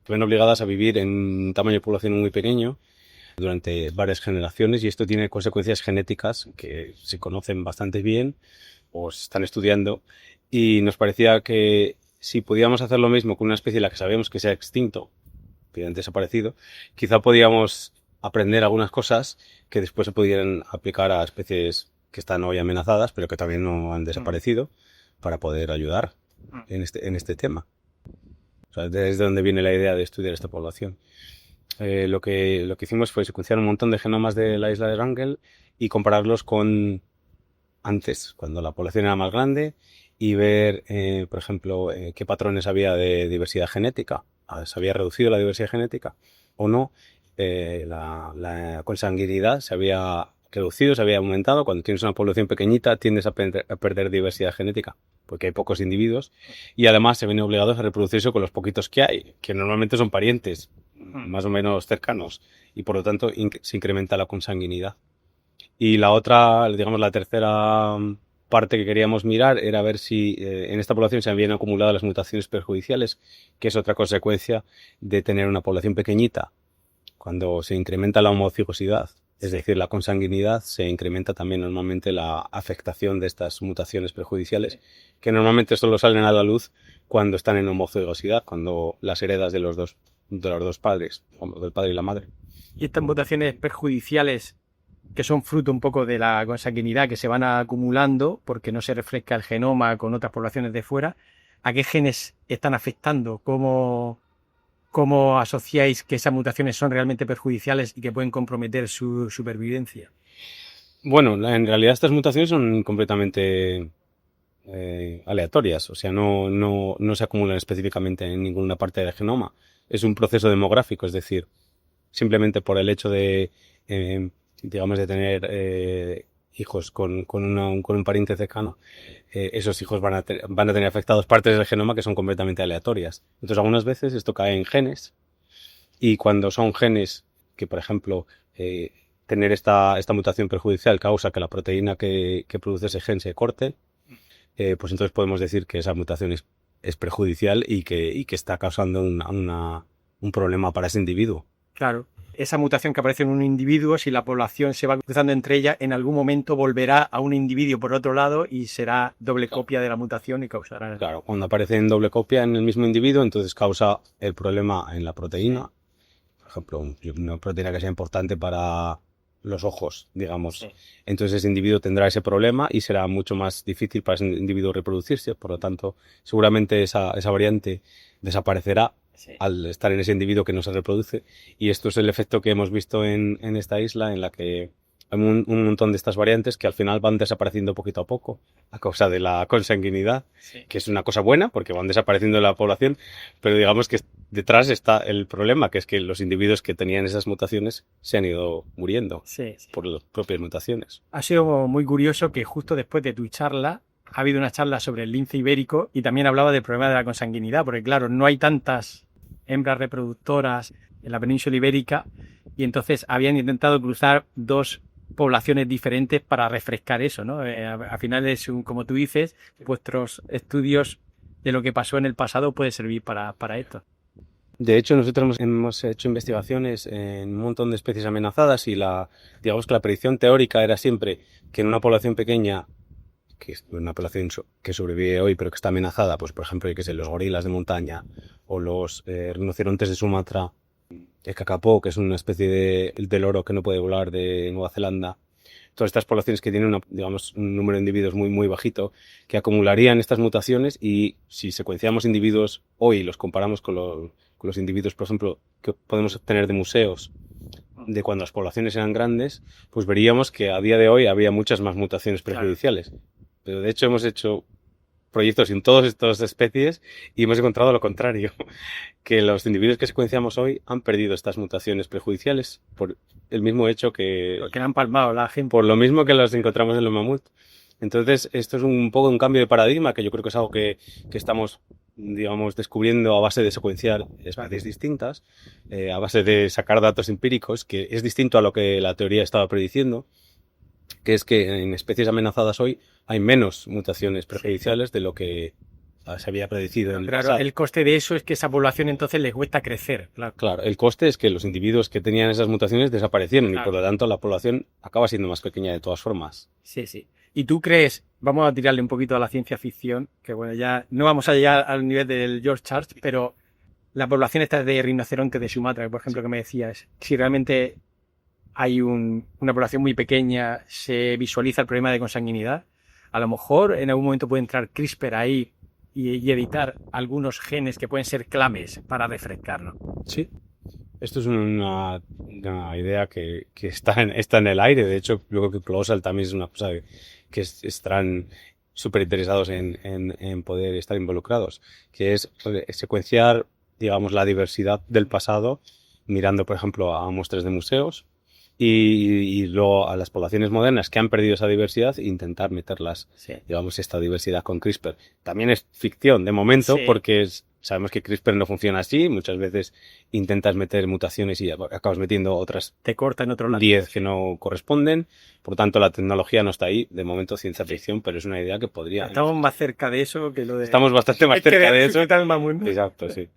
Speaker 3: que ven obligadas a vivir en un tamaño de población muy pequeño durante varias generaciones, y esto tiene consecuencias genéticas que se conocen bastante bien o se están estudiando, y nos parecía que si podíamos hacer lo mismo con una especie de la que sabemos que se ha extinto, que ha desaparecido, quizá podíamos aprender algunas cosas que después se pudieran aplicar a especies que están hoy amenazadas, pero que también no han desaparecido, para poder ayudar en este tema. O sea, desde donde viene la idea de estudiar esta población. Lo que hicimos fue secuenciar un montón de genomas de la isla de Wrangel y compararlos con antes, cuando la población era más grande, y ver, por ejemplo, qué patrones había de diversidad genética. ¿Se había reducido la diversidad genética o no? La consanguinidad se había reducido, se había aumentado. Cuando tienes una población pequeñita tiendes a perder diversidad genética, porque hay pocos individuos, y además se ven obligados a reproducirse con los poquitos que hay, que normalmente son parientes más o menos cercanos, y por lo tanto se incrementa la consanguinidad. Y la otra, digamos, la tercera parte que queríamos mirar era ver si en esta población se habían acumulado las mutaciones perjudiciales, que es otra consecuencia de tener una población pequeñita. Cuando se incrementa la homocigosidad, es decir, la consanguinidad, se incrementa también normalmente la afectación de estas mutaciones perjudiciales, que normalmente solo salen a la luz cuando están en homocigosidad, cuando las heredas de los dos padres, del padre y la madre.
Speaker 4: Y estas mutaciones perjudiciales, que son fruto un poco de la consanguinidad, que se van acumulando porque no se refresca el genoma con otras poblaciones de fuera, ¿a qué genes están afectando? ¿Cómo asociáis que esas mutaciones son realmente perjudiciales y que pueden comprometer su supervivencia?
Speaker 3: Bueno, en realidad estas mutaciones son completamente aleatorias, o sea, no se acumulan específicamente en ninguna parte del genoma. Es un proceso demográfico, es decir, simplemente por el hecho de digamos, de tener hijos con un pariente cercano, esos hijos van a tener afectados partes del genoma que son completamente aleatorias. Entonces, algunas veces esto cae en genes, y cuando son genes que, por ejemplo, tener esta mutación perjudicial causa que la proteína que produce ese gen se corte, pues entonces podemos decir que esa mutación es perjudicial y que está causando un problema para ese individuo.
Speaker 4: Claro. Esa mutación que aparece en un individuo, si la población se va cruzando entre ellas, en algún momento volverá a un individuo por otro lado y será doble copia de la mutación y causará...
Speaker 3: Claro, cuando aparece en doble copia en el mismo individuo, entonces causa el problema en la proteína. Por ejemplo, una proteína que sea importante para los ojos, digamos. Sí. Entonces ese individuo tendrá ese problema y será mucho más difícil para ese individuo reproducirse. Por lo tanto, seguramente esa variante desaparecerá. Sí. Al estar en ese individuo que no se reproduce, y esto es el efecto que hemos visto en esta isla, en la que hay un montón de estas variantes que al final van desapareciendo poquito a poco a causa de la consanguinidad, sí, que es una cosa buena porque van desapareciendo de la población, pero digamos que detrás está el problema, que es que los individuos que tenían esas mutaciones se han ido muriendo, sí, por las propias mutaciones.
Speaker 4: Ha sido muy curioso que justo después de tu charla ha habido una charla sobre el lince ibérico y también hablaba del problema de la consanguinidad, porque claro, no hay tantas hembras reproductoras en la península ibérica y entonces habían intentado cruzar dos poblaciones diferentes para refrescar eso, ¿no? Al final es, como tú dices, vuestros estudios de lo que pasó en el pasado puede servir para esto.
Speaker 3: De hecho, nosotros hemos hecho investigaciones en un montón de especies amenazadas y digamos que la predicción teórica era siempre que en una población pequeña, que es una población que sobrevive hoy pero que está amenazada, pues por ejemplo, los gorilas de montaña o los rinocerontes de Sumatra, el kakapo, que es una especie de loro que no puede volar de Nueva Zelanda, todas estas poblaciones que tienen un número de individuos muy, muy bajito, que acumularían estas mutaciones y si secuenciamos individuos hoy y los comparamos con los individuos, por ejemplo, que podemos obtener de museos de cuando las poblaciones eran grandes, pues veríamos que a día de hoy había muchas más mutaciones prejudiciales. Claro. Pero de hecho hemos hecho proyectos en todas estas especies y hemos encontrado lo contrario, que los individuos que secuenciamos hoy han perdido estas mutaciones prejudiciales por el mismo hecho que...
Speaker 4: Porque han palmado la gente.
Speaker 3: Por lo mismo que los encontramos en los mamuts. Entonces, esto es un poco un cambio de paradigma, que yo creo que es algo que estamos, digamos, descubriendo a base de secuenciar especies distintas, a base de sacar datos empíricos, que es distinto a lo que la teoría estaba prediciendo, que es que en especies amenazadas hoy hay menos mutaciones prejudiciales de lo que se había predecido en el pasado.
Speaker 4: El coste de eso es que esa población entonces les cuesta crecer.
Speaker 3: Claro, el coste es que los individuos que tenían esas mutaciones desaparecieron y por lo tanto la población acaba siendo más pequeña de todas formas.
Speaker 4: Sí. ¿Y tú crees, vamos a tirarle un poquito a la ciencia ficción, que bueno, ya no vamos a llegar al nivel del George Church, pero la población esta de rinoceronte de Sumatra, por ejemplo, que me decías, si realmente hay una población muy pequeña, se visualiza el problema de consanguinidad, a lo mejor en algún momento puede entrar CRISPR ahí y editar algunos genes que pueden ser claves para refrescarlo.
Speaker 3: Sí, esto es una idea que está en el aire. De hecho, yo creo que Colossal también es una cosa que estarán súper interesados en poder estar involucrados, que es secuenciar, digamos, la diversidad del pasado, mirando, por ejemplo, a muestras de museos, y luego a las poblaciones modernas que han perdido esa diversidad intentar meterlas, digamos, esta diversidad con CRISPR. También es ficción de momento porque sabemos que CRISPR no funciona así. Muchas veces intentas meter mutaciones y acabas metiendo otras.
Speaker 4: Te corta en otro lado.
Speaker 3: 10 que no corresponden. Por tanto, la tecnología no está ahí. De momento, ciencia ficción, pero es una idea que podría.
Speaker 4: Estamos más cerca de eso que lo de.
Speaker 3: Estamos bastante más cerca de eso.
Speaker 4: Exacto, sí.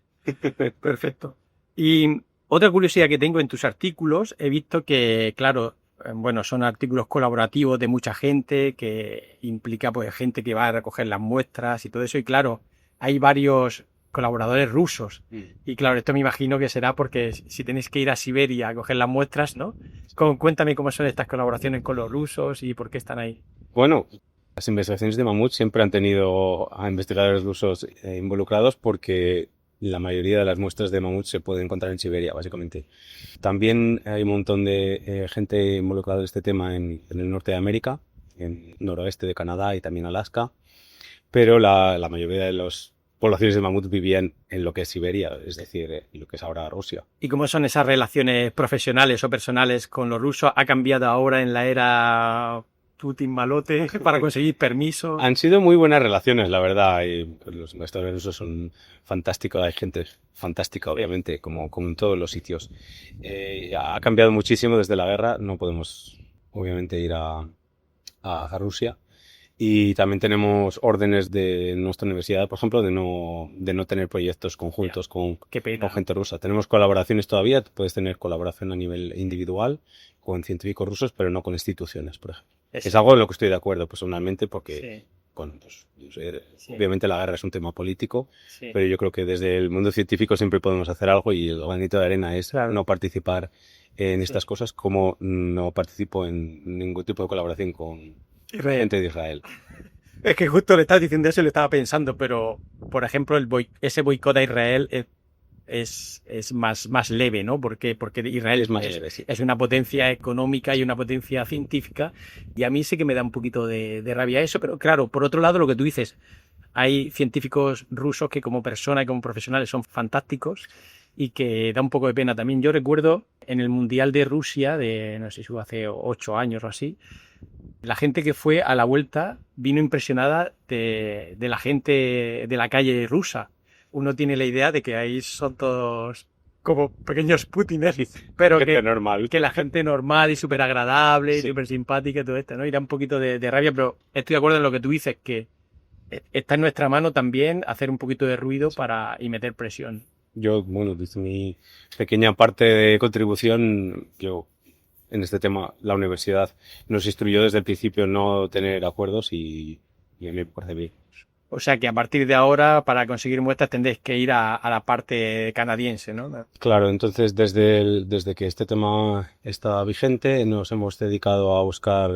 Speaker 4: Perfecto. Y otra curiosidad que tengo en tus artículos, he visto que, claro, bueno, son artículos colaborativos de mucha gente, que implica pues gente que va a recoger las muestras y todo eso, y claro, hay varios colaboradores rusos. Y claro, esto me imagino que será porque si tenéis que ir a Siberia a coger las muestras, ¿no? Cuéntame cómo son estas colaboraciones con los rusos y por qué están ahí.
Speaker 3: Bueno, las investigaciones de mamut siempre han tenido a investigadores rusos involucrados porque la mayoría de las muestras de mamut se pueden encontrar en Siberia, básicamente. También hay un montón de gente involucrada en este tema en el norte de América, en el noroeste de Canadá y también Alaska, pero la mayoría de las poblaciones de mamut vivían en lo que es Siberia, es decir, en lo que es ahora Rusia.
Speaker 4: ¿Y cómo son esas relaciones profesionales o personales con los rusos? ¿Ha cambiado ahora en la era Putin malote para conseguir permiso?
Speaker 3: Han sido muy buenas relaciones, la verdad, y los investigadores rusos son fantásticos, hay gente fantástica, obviamente, como en todos los sitios. Ha cambiado muchísimo desde la guerra, no podemos, obviamente, ir a Rusia. Y también tenemos órdenes de nuestra universidad, por ejemplo, de no tener proyectos conjuntos con gente rusa. Tenemos colaboraciones todavía, puedes tener colaboración a nivel individual con científicos rusos, pero no con instituciones, por ejemplo. Es algo en lo que estoy de acuerdo personalmente porque, bueno, pues, obviamente la guerra es un tema político, pero yo creo que desde el mundo científico siempre podemos hacer algo y el granito de arena es no participar en estas cosas, como no participo en ningún tipo de colaboración con gente de Israel.
Speaker 4: Es que justo le estás diciendo eso y lo estaba pensando, pero, por ejemplo, ese boicot a Israel es más leve, ¿no? Porque Israel es una potencia económica y una potencia científica, y a mí sí que me da un poquito de rabia eso, pero claro, por otro lado, lo que tú dices, hay científicos rusos que como persona y como profesionales son fantásticos y que da un poco de pena también. Yo recuerdo en el Mundial de Rusia, no sé si fue hace 8 años o así, La gente que fue a la vuelta vino impresionada de la gente de la calle rusa. Uno tiene la idea de que ahí son todos como pequeños Putines, pero
Speaker 3: Gente normal.
Speaker 4: que la gente normal y súper agradable y
Speaker 3: Sí.
Speaker 4: súper simpática y todo esto, ¿no? Y da un poquito de rabia, pero estoy de acuerdo en lo que tú dices, que está en nuestra mano también hacer un poquito de ruido y meter presión.
Speaker 3: Yo, bueno, desde mi pequeña parte de contribución, yo en este tema, la universidad nos instruyó desde el principio no tener acuerdos y a mí me parece bien.
Speaker 4: O sea que a partir de ahora, para conseguir muestras, tendréis que ir a la parte canadiense, ¿no?
Speaker 3: Claro, entonces desde que este tema está vigente nos hemos dedicado a buscar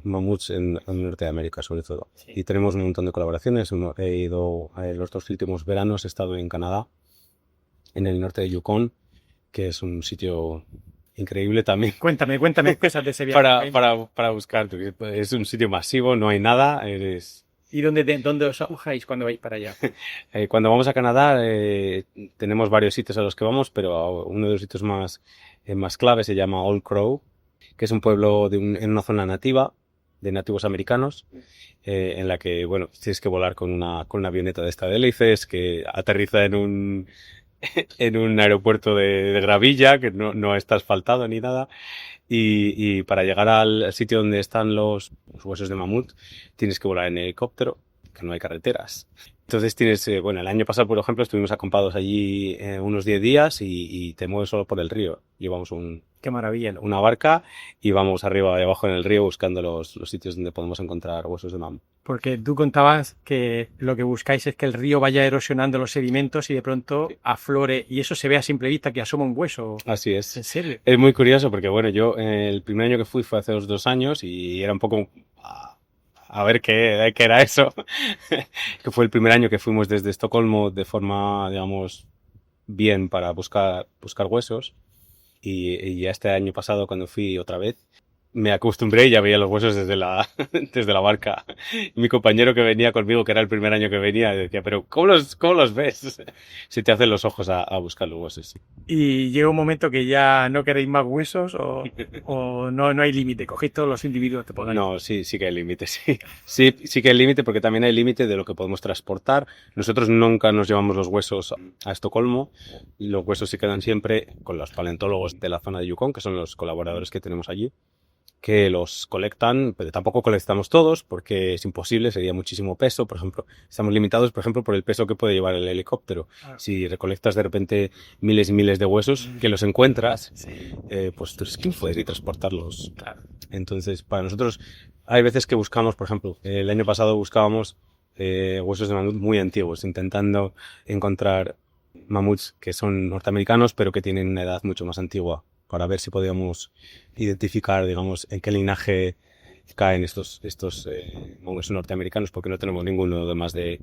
Speaker 3: mamuts en Norteamérica sobre todo.
Speaker 4: Sí.
Speaker 3: Y tenemos un montón de colaboraciones. He ido los 2 últimos veranos, he estado en Canadá, en el norte de Yukon, que es un sitio increíble también
Speaker 4: Cuéntame cosas de ese viaje.
Speaker 3: para buscar. Es un sitio masivo, no hay nada.
Speaker 4: ¿Y dónde os alojáis cuando vais para allá?
Speaker 3: Cuando vamos a Canadá tenemos varios sitios a los que vamos, pero uno de los sitios más clave se llama Old Crow, que es un pueblo en una zona nativa, de nativos americanos, en la que, bueno, tienes que volar con una avioneta de esta de hélices que aterriza en un aeropuerto de gravilla, que no está asfaltado ni nada. Y para llegar al sitio donde están los huesos de mamut, tienes que volar en helicóptero, que no hay carreteras. Entonces bueno, el año pasado, por ejemplo, estuvimos acampados allí unos 10 días y te mueves solo por el río. Llevamos
Speaker 4: Qué maravilla, ¿no?
Speaker 3: una barca y vamos arriba y abajo en el río buscando los sitios donde podemos encontrar huesos de mamut.
Speaker 4: Porque tú contabas que lo que buscáis es que el río vaya erosionando los sedimentos y de pronto aflore, y eso se ve a simple vista que asoma un hueso.
Speaker 3: Así es.
Speaker 4: ¿En serio?
Speaker 3: Es muy curioso porque, bueno, yo el primer año que fui fue hace 2 años y era un poco a ver qué era eso. Que fue el primer año que fuimos desde Estocolmo de forma, digamos, bien para buscar huesos. Y ya este año pasado, cuando fui otra vez, me acostumbré y ya veía los huesos desde la barca. Mi compañero que venía conmigo, que era el primer año que venía, decía, pero ¿cómo los ves? Se te hacen los ojos a buscar los huesos. Sí.
Speaker 4: ¿Y llega un momento que ya no queréis más huesos o no hay límite? ¿Cogéis todos los individuos que podáis?
Speaker 3: No, sí que hay límite, sí. Sí que hay límite porque también hay límite de lo que podemos transportar. Nosotros nunca nos llevamos los huesos a Estocolmo. Los huesos se quedan siempre con los paleontólogos de la zona de Yukon, que son los colaboradores que tenemos allí, que los colectan, pero tampoco colectamos todos porque es imposible, sería muchísimo peso. Por ejemplo, estamos limitados, por ejemplo, por el peso que puede llevar el helicóptero.
Speaker 4: Claro.
Speaker 3: Si recolectas de repente miles y miles de huesos que los encuentras, pues tú puedes ir a transportarlos.
Speaker 4: Claro.
Speaker 3: Entonces, para nosotros hay veces que buscamos, por ejemplo, el año pasado buscábamos huesos de mamut muy antiguos, intentando encontrar mamuts que son norteamericanos, pero que tienen una edad mucho más antigua, para ver si podíamos identificar, digamos, en qué linaje caen estos mamuts norteamericanos, porque no tenemos ninguno de más de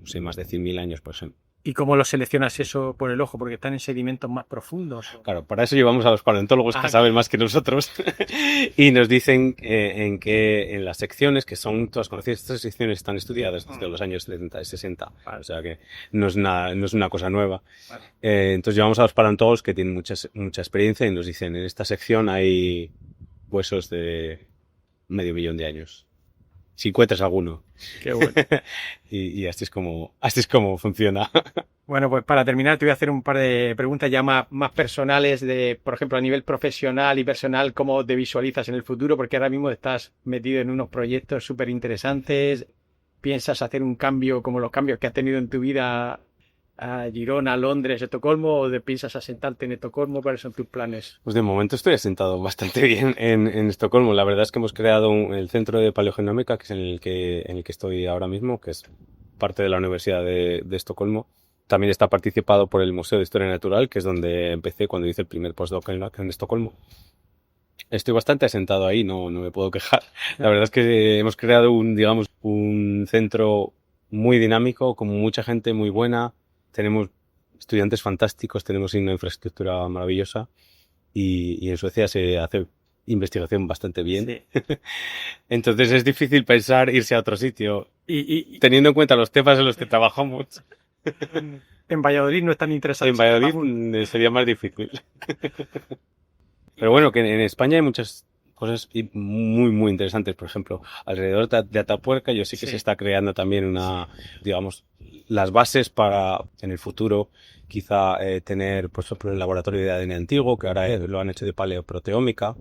Speaker 3: 100.000 años, por ejemplo.
Speaker 4: ¿Y cómo lo seleccionas eso por el ojo? Porque están en sedimentos más profundos.
Speaker 3: Claro, para eso llevamos a los paleontólogos que saben más que nosotros y nos dicen en las secciones, que son todas conocidas, estas secciones están estudiadas desde los años 70 y 60,
Speaker 4: Vale.
Speaker 3: o sea que no es una cosa nueva.
Speaker 4: Vale.
Speaker 3: Entonces llevamos a los paleontólogos que tienen mucha experiencia y nos dicen, en esta sección hay huesos de 500.000 de años. Si encuentras alguno.
Speaker 4: Qué bueno.
Speaker 3: y así es como funciona.
Speaker 4: Bueno, pues para terminar te voy a hacer un par de preguntas ya más personales de, por ejemplo, a nivel profesional y personal, cómo te visualizas en el futuro, porque ahora mismo estás metido en unos proyectos súper interesantes. ¿Piensas hacer un cambio como los cambios que has tenido en tu vida a Girona, Londres, Estocolmo, o piensas asentarte en Estocolmo? ¿Cuáles son tus planes?
Speaker 3: Pues de momento estoy asentado bastante bien en Estocolmo. La verdad es que hemos creado el centro de paleogenómica, que es en el que estoy ahora mismo, que es parte de la Universidad de Estocolmo. También está participado por el Museo de Historia Natural, que es donde empecé cuando hice el primer postdoc en Estocolmo. Estoy bastante asentado ahí, no me puedo quejar. La verdad es que hemos creado un centro muy dinámico, con mucha gente muy buena. Tenemos estudiantes fantásticos, tenemos una infraestructura maravillosa y en Suecia se hace investigación bastante bien.
Speaker 4: Sí.
Speaker 3: Entonces es difícil pensar irse a otro sitio,
Speaker 4: Y
Speaker 3: teniendo en cuenta los temas en los que trabajamos.
Speaker 4: en Valladolid no están interesados.
Speaker 3: En Valladolid sería más difícil. Pero bueno, que en España hay muchas cosas muy, muy interesantes. Por ejemplo, alrededor de Atapuerca yo sé que se está creando también las bases para en el futuro quizá tener, por ejemplo, el laboratorio de ADN antiguo, que ahora lo han hecho de paleoproteómica,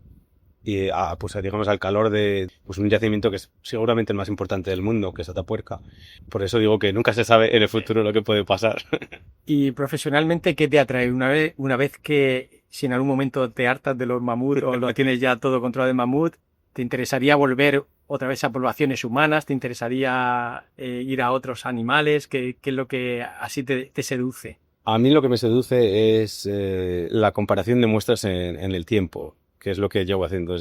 Speaker 3: y pues digamos al calor de pues un yacimiento que es seguramente el más importante del mundo, que es Atapuerca. Por eso digo que nunca se sabe en el futuro lo que puede pasar.
Speaker 4: Y profesionalmente, ¿qué te atrae? Una vez que, si en algún momento te hartas de los mamuts o lo tienes ya todo controlado de mamut, ¿te interesaría volver otra vez a poblaciones humanas? ¿Te interesaría ir a otros animales? ¿Qué es lo que así te seduce?
Speaker 3: A mí lo que me seduce es la comparación de muestras en el tiempo, que es lo que llevo haciendo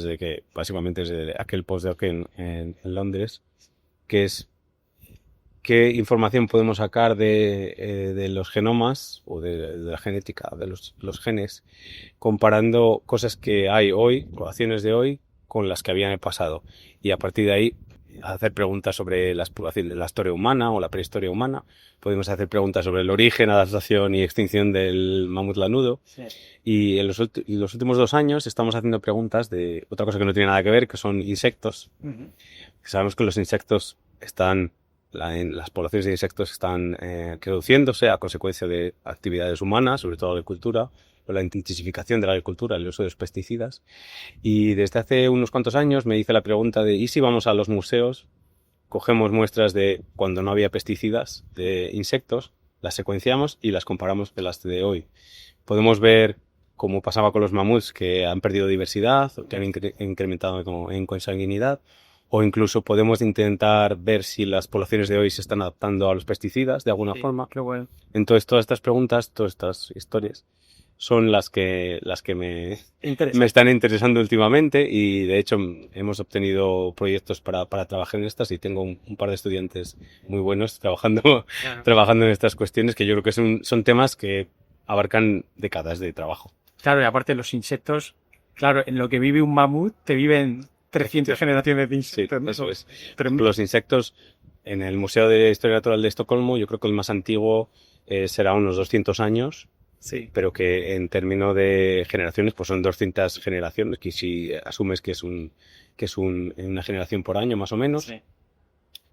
Speaker 3: básicamente desde aquel postdoc en Londres, que es qué información podemos sacar de los genomas o de la genética, de los genes, comparando cosas que hay hoy, poblaciones de hoy, con las que había en el pasado. Y a partir de ahí hacer preguntas sobre la historia humana o la prehistoria humana. Podemos hacer preguntas sobre el origen, adaptación y extinción del mamut lanudo. Sí. Y en los últimos 2 años estamos haciendo preguntas de otra cosa que no tiene nada que ver, que son insectos. Uh-huh. Sabemos que los insectos las poblaciones de insectos están reduciéndose a consecuencia de actividades humanas, sobre todo agricultura, o la intensificación de la agricultura, el uso de los pesticidas. Y desde hace unos cuantos años me hice la pregunta de ¿y si vamos a los museos, cogemos muestras de cuando no había pesticidas de insectos, las secuenciamos y las comparamos con las de hoy? Podemos ver, como pasaba con los mamuts, que han perdido diversidad, o que han incrementado en consanguinidad, o incluso podemos intentar ver si las poblaciones de hoy se están adaptando a los pesticidas de alguna forma.
Speaker 4: Qué bueno.
Speaker 3: Entonces todas estas preguntas, todas estas historias son las que me están interesando últimamente, y de hecho hemos obtenido proyectos para trabajar en estas, y tengo un par de estudiantes muy buenos trabajando en estas cuestiones, que yo creo que son temas que abarcan décadas de trabajo.
Speaker 4: Claro, y aparte los insectos, claro, en lo que vive un mamut te viven 300 generaciones de insectos.
Speaker 3: Sí, eso es. Los insectos, en el Museo de Historia Natural de Estocolmo, yo creo que el más antiguo será unos 200 años. Sí. Pero que en términos de generaciones, pues son 200 generaciones, que si asumes que es una generación por año más o menos,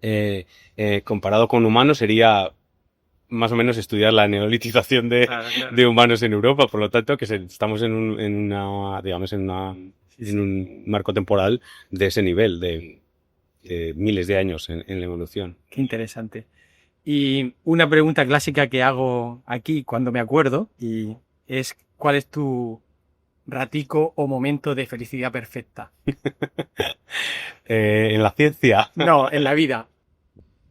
Speaker 3: sí. Comparado con humanos sería más o menos estudiar la neolitización de humanos en Europa. Por lo tanto, que estamos en un marco temporal de ese nivel, de miles de años en la evolución.
Speaker 4: Qué interesante. Y una pregunta clásica que hago aquí cuando me acuerdo y es ¿cuál es tu ratico o momento de felicidad perfecta?
Speaker 3: ¿En la ciencia?
Speaker 4: No, en la vida.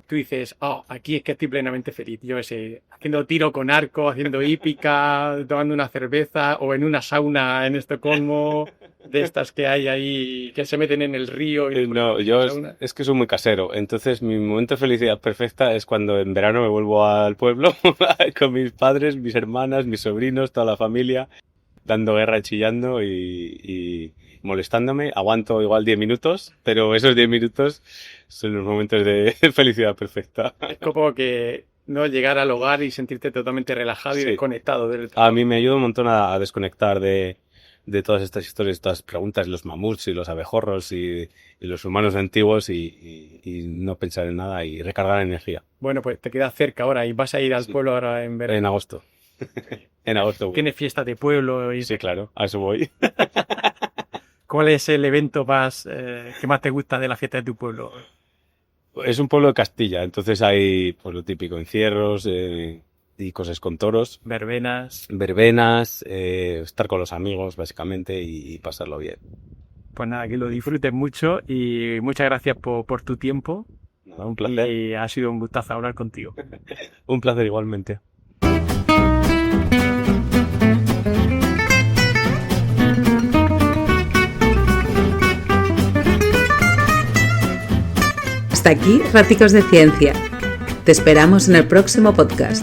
Speaker 4: Tú dices, aquí es que estoy plenamente feliz. Yo sé, haciendo tiro con arco, haciendo hípica, tomando una cerveza o en una sauna en Estocolmo, de estas que hay ahí, que se meten en el río.
Speaker 3: No, yo es que soy muy casero. Entonces mi momento de felicidad perfecta es cuando en verano me vuelvo al pueblo con mis padres, mis hermanas, mis sobrinos, toda la familia, dando guerra, chillando y molestándome. Aguanto igual 10 minutos, pero esos 10 minutos son los momentos de felicidad perfecta.
Speaker 4: Es como que no llegar al hogar y sentirte totalmente relajado y desconectado del trabajo.
Speaker 3: A mí me ayuda un montón a desconectar de todas estas historias, estas preguntas, los mamuts y los abejorros y los humanos antiguos y no pensar en nada y recargar energía.
Speaker 4: Bueno, pues te quedas cerca ahora y vas a ir al pueblo ahora en verano.
Speaker 3: En agosto. En agosto.
Speaker 4: ¿Tienes fiestas de pueblo?
Speaker 3: Sí, claro, a eso voy.
Speaker 4: ¿Cuál es el evento que más te gusta de la fiesta de tu pueblo?
Speaker 3: Es un pueblo de Castilla, entonces hay pues lo típico, encierros y cosas con toros.
Speaker 4: Verbenas,
Speaker 3: estar con los amigos básicamente y pasarlo bien.
Speaker 4: Pues nada, que lo disfrutes mucho y muchas gracias por tu tiempo.
Speaker 3: Nada, un placer.
Speaker 4: Y ha sido un gustazo hablar contigo.
Speaker 3: Un placer igualmente.
Speaker 2: Hasta aquí Raticos de Ciencia. Te esperamos en el próximo podcast.